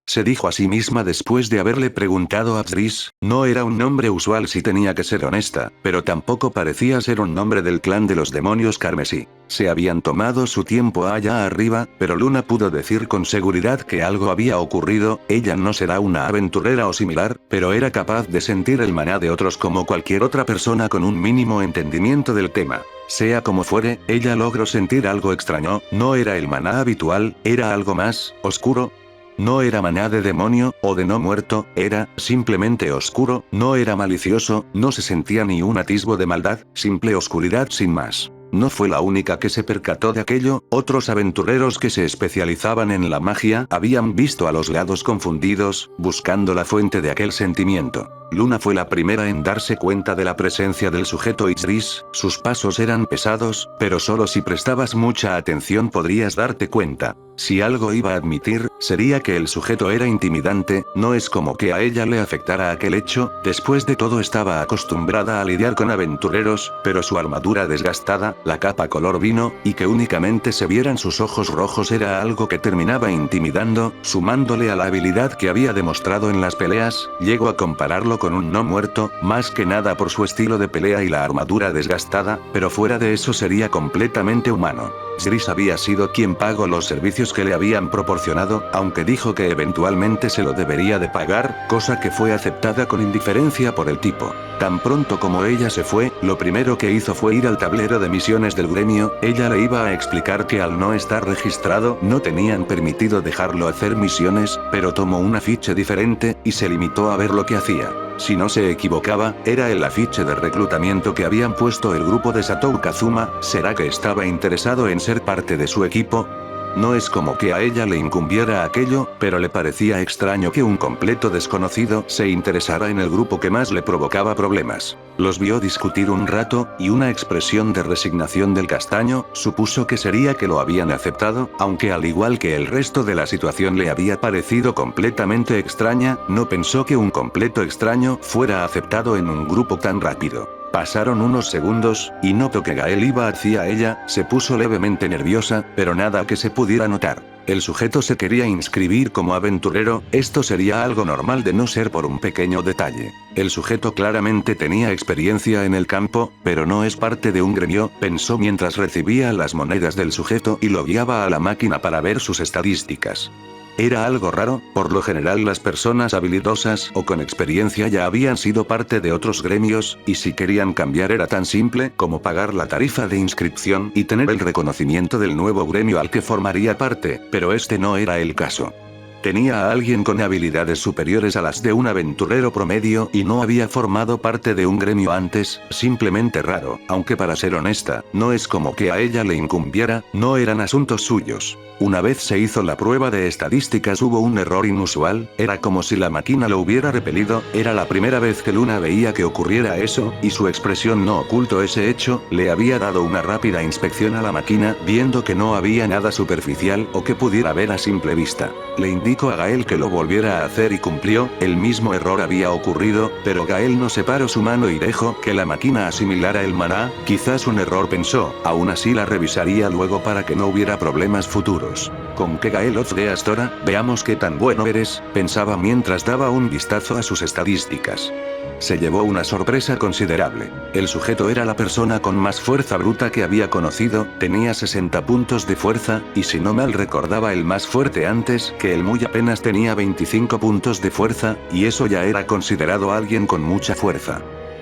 Speaker 1: se dijo a sí misma después de haberle preguntado a Zris. No era un nombre usual si tenía que ser honesta, pero tampoco parecía ser un nombre del clan de los demonios carmesí. Se habían tomado su tiempo allá arriba, pero Luna pudo decir con seguridad que algo había ocurrido. Ella no será una aventurera o similar, pero era capaz de sentir el maná de otros como cualquier otra persona con un mínimo entendimiento del tema. Sea como fuere, ella logró sentir algo extraño. No era el maná habitual, era algo más oscuro. No era maná de demonio, o de no muerto, era simplemente oscuro. No era malicioso, no se sentía ni un atisbo de maldad, simple oscuridad sin más. No fue la única que se percató de aquello. Otros aventureros que se especializaban en la magia habían visto a los lados confundidos, buscando la fuente de aquel sentimiento. Luna fue la primera en darse cuenta de la presencia del sujeto y Zris. Sus pasos eran pesados, pero solo si prestabas mucha atención podrías darte cuenta. Si algo iba a admitir, sería que el sujeto era intimidante. No es como que a ella le afectara aquel hecho, después de todo estaba acostumbrada a lidiar con aventureros, pero su armadura desgastada, la capa color vino, y que únicamente se vieran sus ojos rojos era algo que terminaba intimidando. Sumándole a la habilidad que había demostrado en las peleas, llegó a compararlo con un no muerto, más que nada por su estilo de pelea y la armadura desgastada, pero fuera de eso sería completamente humano. Gris había sido quien pagó los servicios que le habían proporcionado, aunque dijo que eventualmente se lo debería de pagar, cosa que fue aceptada con indiferencia por el tipo. Tan pronto como ella se fue, lo primero que hizo fue ir al tablero de misiones del gremio. Ella le iba a explicar que al no estar registrado no tenían permitido dejarlo hacer misiones, pero tomó un afiche diferente, y se limitó a ver lo que hacía. Si no se equivocaba, era el afiche de reclutamiento que habían puesto el grupo de Satou Kazuma. ¿Será que estaba interesado en ser parte de su equipo? No es como que a ella le incumbiera aquello, pero le parecía extraño que un completo desconocido se interesara en el grupo que más le provocaba problemas. Los vio discutir un rato, y una expresión de resignación del castaño, supuso que sería que lo habían aceptado, aunque al igual que el resto de la situación le había parecido completamente extraña, no pensó que un completo extraño fuera aceptado en un grupo tan rápido. Pasaron unos segundos, y notó que Gael iba hacia ella. Se puso levemente nerviosa, pero nada que se pudiera notar. El sujeto se quería inscribir como aventurero. Esto sería algo normal de no ser por un pequeño detalle. El sujeto claramente tenía experiencia en el campo, pero no es parte de un gremio, pensó mientras recibía las monedas del sujeto y lo guiaba a la máquina para ver sus estadísticas. Era algo raro. Por lo general las personas habilidosas o con experiencia ya habían sido parte de otros gremios, y si querían cambiar era tan simple como pagar la tarifa de inscripción y tener el reconocimiento del nuevo gremio al que formaría parte, pero este no era el caso. Tenía a alguien con habilidades superiores a las de un aventurero promedio y no había formado parte de un gremio antes. Simplemente raro, aunque para ser honesta, no es como que a ella le incumbiera, no eran asuntos suyos. Una vez se hizo la prueba de estadísticas hubo un error inusual, era como si la máquina lo hubiera repelido. Era la primera vez que Luna veía que ocurriera eso, y su expresión no ocultó ese hecho. Le había dado una rápida inspección a la máquina, viendo que no había nada superficial o que pudiera ver a simple vista. Le indicó a Gael que lo volviera a hacer y cumplió. El mismo error había ocurrido, pero Gael no separó su mano y dejó que la máquina asimilara el maná. Quizás un error, pensó, aún así la revisaría luego para que no hubiera problemas futuros. Con que Gael Ozge Astora, veamos qué tan bueno eres, pensaba mientras daba un vistazo a sus estadísticas. Se llevó una sorpresa considerable. El sujeto era la persona con más fuerza bruta que había conocido, tenía 60 puntos de fuerza, y si no mal recordaba el más fuerte antes que él muy apenas tenía 25 puntos de fuerza, y eso ya era considerado alguien con mucha fuerza.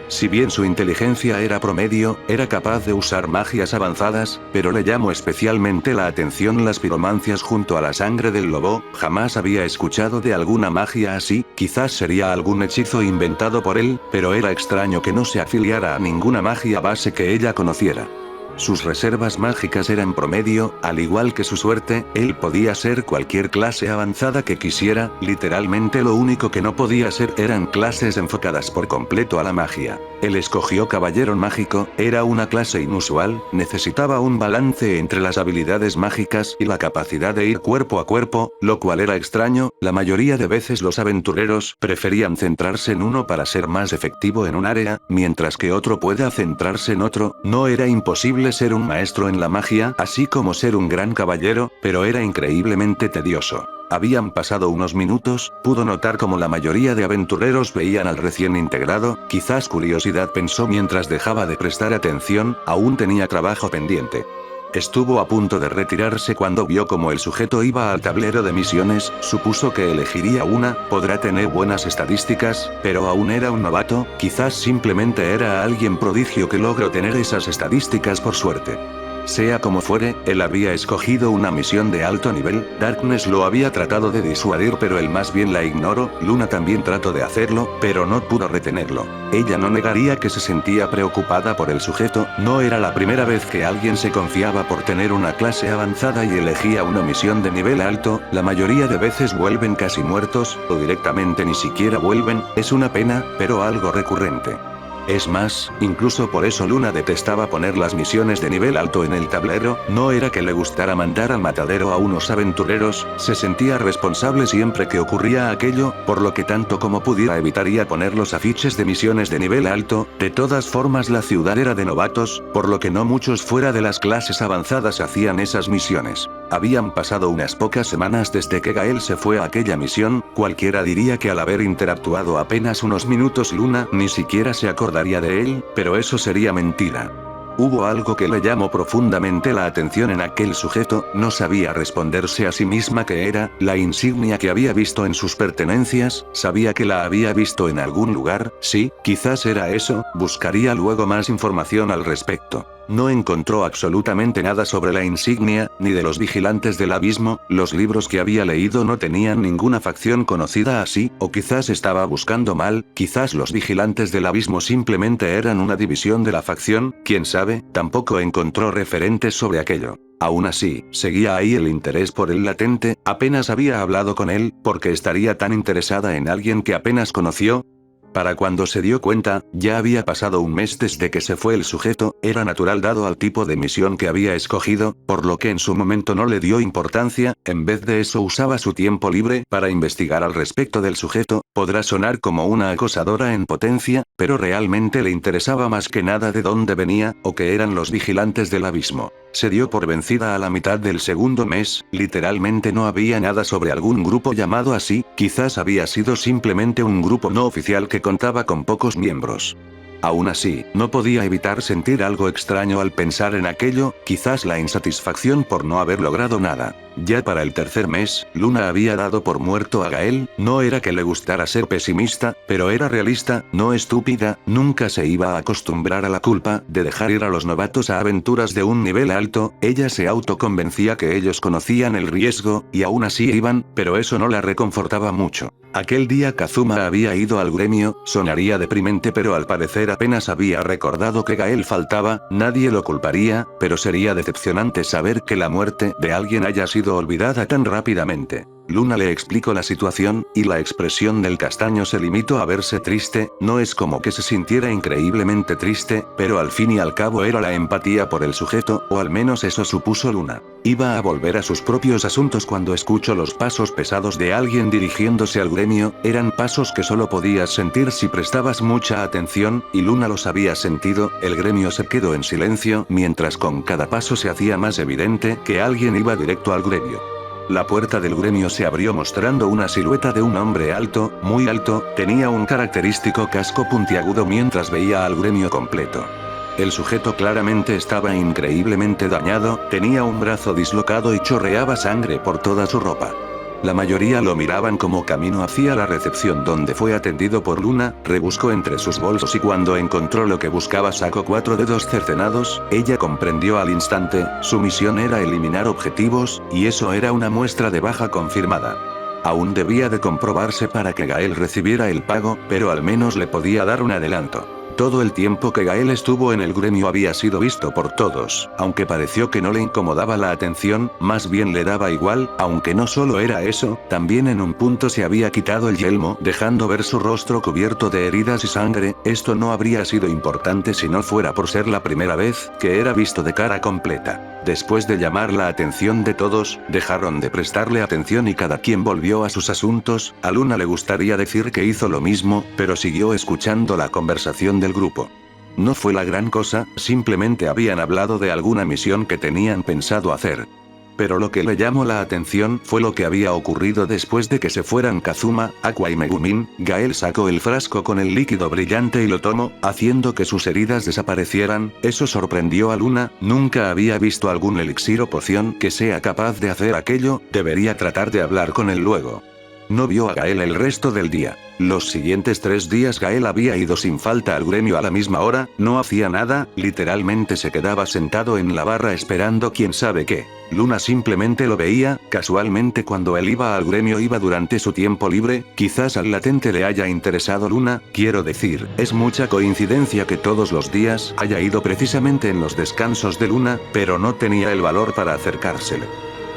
Speaker 1: Si bien su inteligencia era promedio, era capaz de usar magias avanzadas, pero le llamó especialmente la atención las piromancias junto a la sangre del lobo. Jamás había escuchado de alguna magia así, quizás sería algún hechizo inventado por él, pero era extraño que no se afiliara a ninguna magia base que ella conociera. Sus reservas mágicas eran promedio, al igual que su suerte. Él podía ser cualquier clase avanzada que quisiera, literalmente lo único que no podía ser eran clases enfocadas por completo a la magia. Él escogió Caballero Mágico, era una clase inusual, necesitaba un balance entre las habilidades mágicas y la capacidad de ir cuerpo a cuerpo, lo cual era extraño. La mayoría de veces los aventureros preferían centrarse en uno para ser más efectivo en un área, mientras que otro pueda centrarse en otro. No era imposible ser un maestro en la magia, así como ser un gran caballero, pero era increíblemente tedioso. Habían pasado unos minutos, pudo notar como la mayoría de aventureros veían al recién integrado. Quizás curiosidad, pensó mientras dejaba de prestar atención, aún tenía trabajo pendiente. Estuvo a punto de retirarse cuando vio como el sujeto iba al tablero de misiones. Supuso que elegiría una, podrá tener buenas estadísticas, pero aún era un novato. Quizás simplemente era alguien prodigio que logró tener esas estadísticas por suerte. Sea como fuere, él había escogido una misión de alto nivel. Darkness lo había tratado de disuadir, pero él más bien la ignoró. Luna también trató de hacerlo, pero no pudo retenerlo. Ella no negaría que se sentía preocupada por el sujeto. No era la primera vez que alguien se confiaba por tener una clase avanzada y elegía una misión de nivel alto. La mayoría de veces vuelven casi muertos, o directamente ni siquiera vuelven. Es una pena, pero algo recurrente. Es más, incluso por eso Luna detestaba poner las misiones de nivel alto en el tablero. No era que le gustara mandar al matadero a unos aventureros, se sentía responsable siempre que ocurría aquello, por lo que tanto como pudiera evitaría poner los afiches de misiones de nivel alto. De todas formas la ciudad era de novatos, por lo que no muchos fuera de las clases avanzadas hacían esas misiones. Habían pasado unas pocas semanas desde que Gael se fue a aquella misión. Cualquiera diría que al haber interactuado apenas unos minutos Luna ni siquiera se acordaría de él, pero eso sería mentira. Hubo algo que le llamó profundamente la atención en aquel sujeto, no sabía responderse a sí misma qué era, la insignia que había visto en sus pertenencias, sabía que la había visto en algún lugar, sí, quizás era eso, buscaría luego más información al respecto. No encontró absolutamente nada sobre la insignia, ni de los vigilantes del abismo, los libros que había leído no tenían ninguna facción conocida así, o quizás estaba buscando mal, quizás los vigilantes del abismo simplemente eran una división de la facción, quién sabe, tampoco encontró referentes sobre aquello. Aún así, seguía ahí el interés por el latente, apenas había hablado con él, porque estaría tan interesada en alguien que apenas conoció. Para cuando se dio cuenta, ya había pasado un mes desde que se fue el sujeto, era natural dado al tipo de misión que había escogido, por lo que en su momento no le dio importancia, en vez de eso usaba su tiempo libre para investigar al respecto del sujeto, podrá sonar como una acosadora en potencia, pero realmente le interesaba más que nada de dónde venía, o qué eran los vigilantes del abismo. Se dio por vencida a la mitad del segundo mes, literalmente no había nada sobre algún grupo llamado así, quizás había sido simplemente un grupo no oficial que contaba con pocos miembros. Aún así, no podía evitar sentir algo extraño al pensar en aquello, quizás la insatisfacción por no haber logrado nada. Ya para el tercer mes, Luna había dado por muerto a Gael, no era que le gustara ser pesimista, pero era realista, no estúpida, nunca se iba a acostumbrar a la culpa de dejar ir a los novatos a aventuras de un nivel alto, ella se autoconvencía que ellos conocían el riesgo, y aún así iban, pero eso no la reconfortaba mucho. Aquel día Kazuma había ido al gremio, sonaría deprimente pero al parecer apenas había recordado que Gael faltaba, nadie lo culparía, pero sería decepcionante saber que la muerte de alguien haya sido olvidada tan rápidamente. Luna le explicó la situación, y la expresión del castaño se limitó a verse triste, no es como que se sintiera increíblemente triste, pero al fin y al cabo era la empatía por el sujeto, o al menos eso supuso Luna. Iba a volver a sus propios asuntos cuando escuchó los pasos pesados de alguien dirigiéndose al gremio, eran pasos que solo podías sentir si prestabas mucha atención, y Luna los había sentido, el gremio se quedó en silencio, mientras con cada paso se hacía más evidente que alguien iba directo al gremio. La puerta del gremio se abrió mostrando una silueta de un hombre alto, muy alto, tenía un característico casco puntiagudo mientras veía al gremio completo. El sujeto claramente estaba increíblemente dañado, tenía un brazo dislocado y chorreaba sangre por toda su ropa. La mayoría lo miraban como camino hacia la recepción donde fue atendido por Luna, rebuscó entre sus bolsos y cuando encontró lo que buscaba sacó 4 dedos cercenados, ella comprendió al instante, su misión era eliminar objetivos, y eso era una muestra de baja confirmada. Aún debía de comprobarse para que Gael recibiera el pago, pero al menos le podía dar un adelanto. Todo el tiempo que Gael estuvo en el gremio había sido visto por todos, aunque pareció que no le incomodaba la atención, más bien le daba igual, aunque no solo era eso, también en un punto se había quitado el yelmo, dejando ver su rostro cubierto de heridas y sangre, esto no habría sido importante si no fuera por ser la primera vez que era visto de cara completa. Después de llamar la atención de todos, dejaron de prestarle atención y cada quien volvió a sus asuntos, a Luna le gustaría decir que hizo lo mismo, pero siguió escuchando la conversación del grupo. No fue la gran cosa, simplemente habían hablado de alguna misión que tenían pensado hacer. Pero lo que le llamó la atención fue lo que había ocurrido después de que se fueran Kazuma, Aqua y Megumin. Gael sacó el frasco con el líquido brillante y lo tomó, haciendo que sus heridas desaparecieran, eso sorprendió a Luna, nunca había visto algún elixir o poción que sea capaz de hacer aquello, debería tratar de hablar con él luego. No vio a Gael el resto del día. Los siguientes 3 días Gael había ido sin falta al gremio a la misma hora, no hacía nada, literalmente se quedaba sentado en la barra esperando quién sabe qué. Luna simplemente lo veía, casualmente cuando él iba al gremio iba durante su tiempo libre, quizás al latente le haya interesado Luna, quiero decir, es mucha coincidencia que todos los días haya ido precisamente en los descansos de Luna, pero no tenía el valor para acercársele.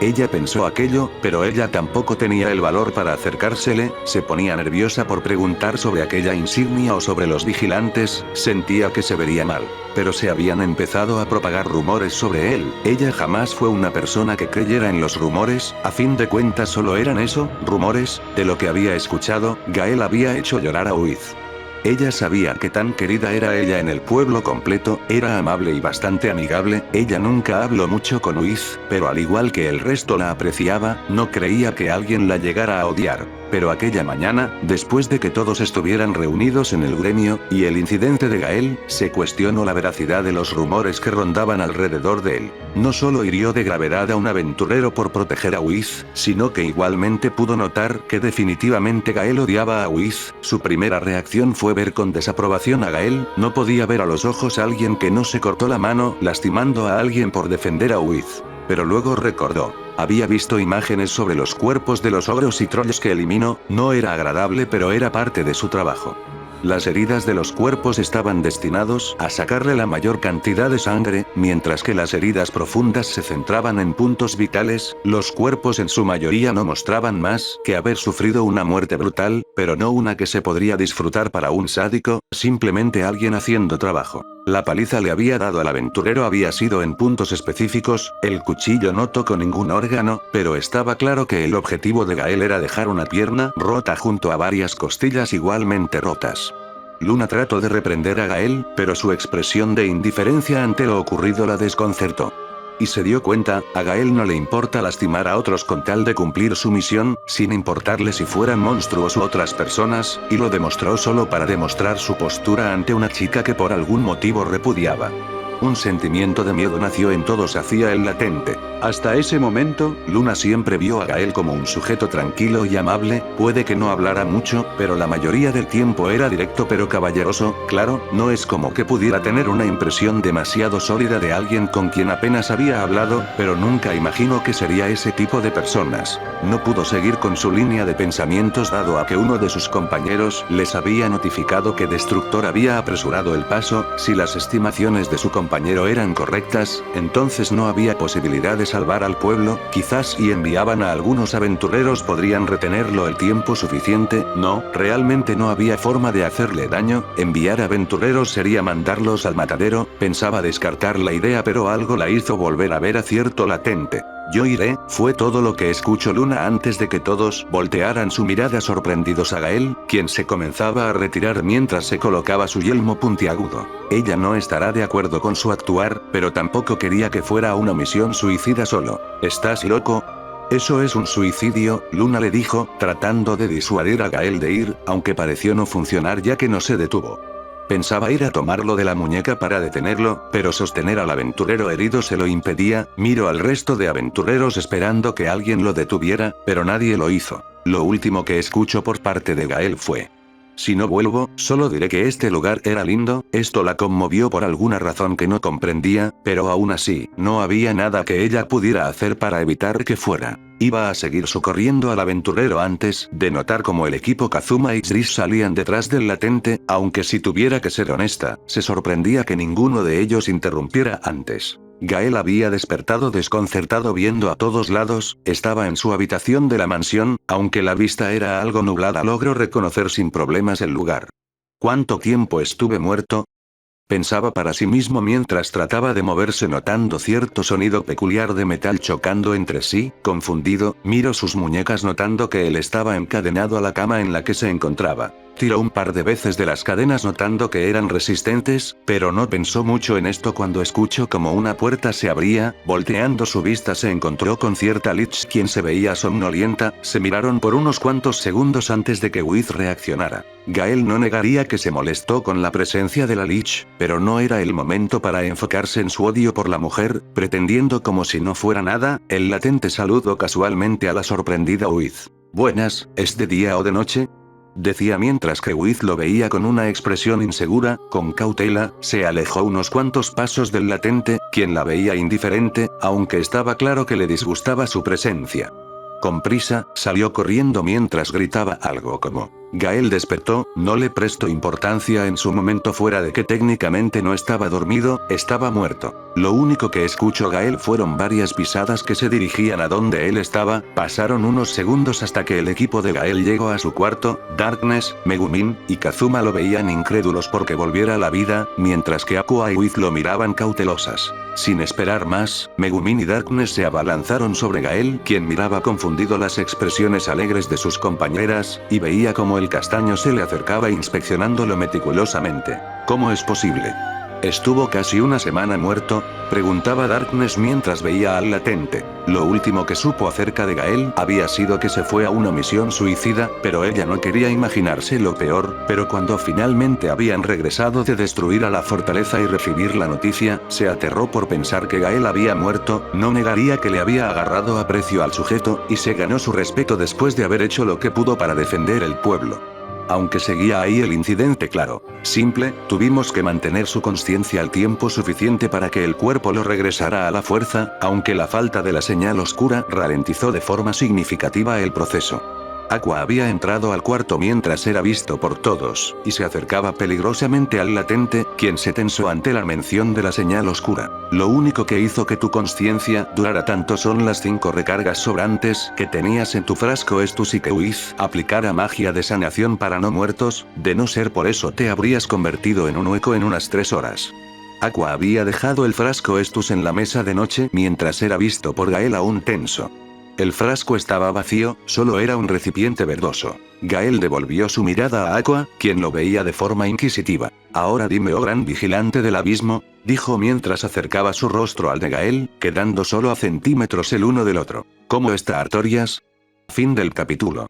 Speaker 1: Ella pensó aquello, pero ella tampoco tenía el valor para acercársele, se ponía nerviosa por preguntar sobre aquella insignia o sobre los vigilantes, sentía que se vería mal. Pero se habían empezado a propagar rumores sobre él, ella jamás fue una persona que creyera en los rumores, a fin de cuentas solo eran eso, rumores, de lo que había escuchado, Gael había hecho llorar a Uiz. Ella sabía que tan querida era ella en el pueblo completo, era amable y bastante amigable, ella nunca habló mucho con Uiz, pero al igual que el resto la apreciaba, no creía que alguien la llegara a odiar. Pero aquella mañana, después de que todos estuvieran reunidos en el gremio, y el incidente de Gael, se cuestionó la veracidad de los rumores que rondaban alrededor de él. No solo hirió de gravedad a un aventurero por proteger a Wiz, sino que igualmente pudo notar que definitivamente Gael odiaba a Wiz. Su primera reacción fue ver con desaprobación a Gael. No podía ver a los ojos a alguien que no se cortó la mano, lastimando a alguien por defender a Wiz. Pero luego recordó. Había visto imágenes sobre los cuerpos de los ogros y trolls que eliminó, no era agradable pero era parte de su trabajo. Las heridas de los cuerpos estaban destinados a sacarle la mayor cantidad de sangre, mientras que las heridas profundas se centraban en puntos vitales. Los cuerpos en su mayoría no mostraban más que haber sufrido una muerte brutal, pero no una que se podría disfrutar para un sádico, simplemente alguien haciendo trabajo. La paliza le había dado al aventurero había sido en puntos específicos, el cuchillo no tocó ningún órgano, pero estaba claro que el objetivo de Gael era dejar una pierna rota junto a varias costillas igualmente rotas. Luna trató de reprender a Gael, pero su expresión de indiferencia ante lo ocurrido la desconcertó. Y se dio cuenta, a Gael no le importa lastimar a otros con tal de cumplir su misión, sin importarle si fueran monstruos u otras personas, y lo demostró solo para demostrar su postura ante una chica que por algún motivo repudiaba. Un sentimiento de miedo nació en todos hacia el latente. Hasta ese momento, Luna siempre vio a Gael como un sujeto tranquilo y amable, puede que no hablara mucho, pero la mayoría del tiempo era directo pero caballeroso. Claro, no es como que pudiera tener una impresión demasiado sólida de alguien con quien apenas había hablado, pero nunca imaginó que sería ese tipo de personas. No pudo seguir con su línea de pensamientos dado a que uno de sus compañeros les había notificado que Destructor había apresurado el paso. Si las estimaciones de su compañero eran correctas, entonces no había posibilidad de salvar al pueblo. Quizás si enviaban a algunos aventureros podrían retenerlo el tiempo suficiente. No, realmente no había forma de hacerle daño. Enviar aventureros sería mandarlos al matadero. Pensaba descartar la idea, pero algo la hizo volver a ver a cierto latente. Yo iré, fue todo lo que escuchó Luna antes de que todos voltearan su mirada sorprendidos a Gael, quien se comenzaba a retirar mientras se colocaba su yelmo puntiagudo. Ella no estará de acuerdo con su actuar, pero tampoco quería que fuera una misión suicida solo. ¿Estás loco? Eso es un suicidio, Luna le dijo, tratando de disuadir a Gael de ir, aunque pareció no funcionar ya que no se detuvo. Pensaba ir a tomarlo de la muñeca para detenerlo, pero sostener al aventurero herido se lo impedía. Miró al resto de aventureros esperando que alguien lo detuviera, pero nadie lo hizo. Lo último que escuchó por parte de Gael fue: si no vuelvo, solo diré que este lugar era lindo. Esto la conmovió por alguna razón que no comprendía, pero aún así, no había nada que ella pudiera hacer para evitar que fuera. Iba a seguir socorriendo al aventurero antes de notar cómo el equipo Kazuma y Chris salían detrás del latente, aunque si tuviera que ser honesta, se sorprendía que ninguno de ellos interrumpiera antes. Gael había despertado desconcertado viendo a todos lados. Estaba en su habitación de la mansión, aunque la vista era algo nublada logró reconocer sin problemas el lugar. ¿Cuánto tiempo estuve muerto?, pensaba para sí mismo mientras trataba de moverse notando cierto sonido peculiar de metal chocando entre sí. Confundido, miró sus muñecas notando que él estaba encadenado a la cama en la que se encontraba. Tiró un par de veces de las cadenas notando que eran resistentes, pero no pensó mucho en esto cuando escuchó como una puerta se abría. Volteando su vista se encontró con cierta Lich quien se veía somnolienta. Se miraron por unos cuantos segundos antes de que Wiz reaccionara. Gael no negaría que se molestó con la presencia de la Lich, pero no era el momento para enfocarse en su odio por la mujer. Pretendiendo como si no fuera nada, el latente saludó casualmente a la sorprendida Wiz. Buenas, ¿es de día o de noche?, decía mientras que Wiz lo veía con una expresión insegura. Con cautela, se alejó unos cuantos pasos del latente, quien la veía indiferente, aunque estaba claro que le disgustaba su presencia. Con prisa, salió corriendo mientras gritaba algo como: Gael despertó. No le prestó importancia en su momento fuera de que técnicamente no estaba dormido, estaba muerto. Lo único que escuchó Gael fueron varias pisadas que se dirigían a donde él estaba. Pasaron unos segundos hasta que el equipo de Gael llegó a su cuarto. Darkness, Megumin y Kazuma lo veían incrédulos porque volviera a la vida, mientras que Aqua y Wiz lo miraban cautelosas. Sin esperar más, Megumin y Darkness se abalanzaron sobre Gael, quien miraba confundido las expresiones alegres de sus compañeras, y veía como el castaño se le acercaba inspeccionándolo meticulosamente. ¿Cómo es posible? ¿Estuvo casi una semana muerto?, preguntaba Darkness mientras veía al latente. Lo último que supo acerca de Gael había sido que se fue a una misión suicida, pero ella no quería imaginarse lo peor, pero cuando finalmente habían regresado de destruir a la fortaleza y recibir la noticia, se aterró por pensar que Gael había muerto. No negaría que le había agarrado aprecio al sujeto, y se ganó su respeto después de haber hecho lo que pudo para defender el pueblo. Aunque seguía ahí el incidente claro, simple, tuvimos que mantener su conciencia al tiempo suficiente para que el cuerpo lo regresara a la fuerza, aunque la falta de la señal oscura ralentizó de forma significativa el proceso. Aqua había entrado al cuarto mientras era visto por todos, y se acercaba peligrosamente al latente, quien se tensó ante la mención de la señal oscura. Lo único que hizo que tu conciencia durara tanto son las 5 recargas sobrantes que tenías en tu frasco Estus y que Wiz aplicara magia de sanación para no muertos, de no ser por eso te habrías convertido en un hueco en unas 3 horas. Aqua había dejado el frasco Estus en la mesa de noche mientras era visto por Gael aún tenso. El frasco estaba vacío, solo era un recipiente verdoso. Gael devolvió su mirada a Aqua, quien lo veía de forma inquisitiva. Ahora dime, oh gran vigilante del abismo, dijo mientras acercaba su rostro al de Gael, quedando solo a centímetros el uno del otro. ¿Cómo está Artorias? Fin del capítulo.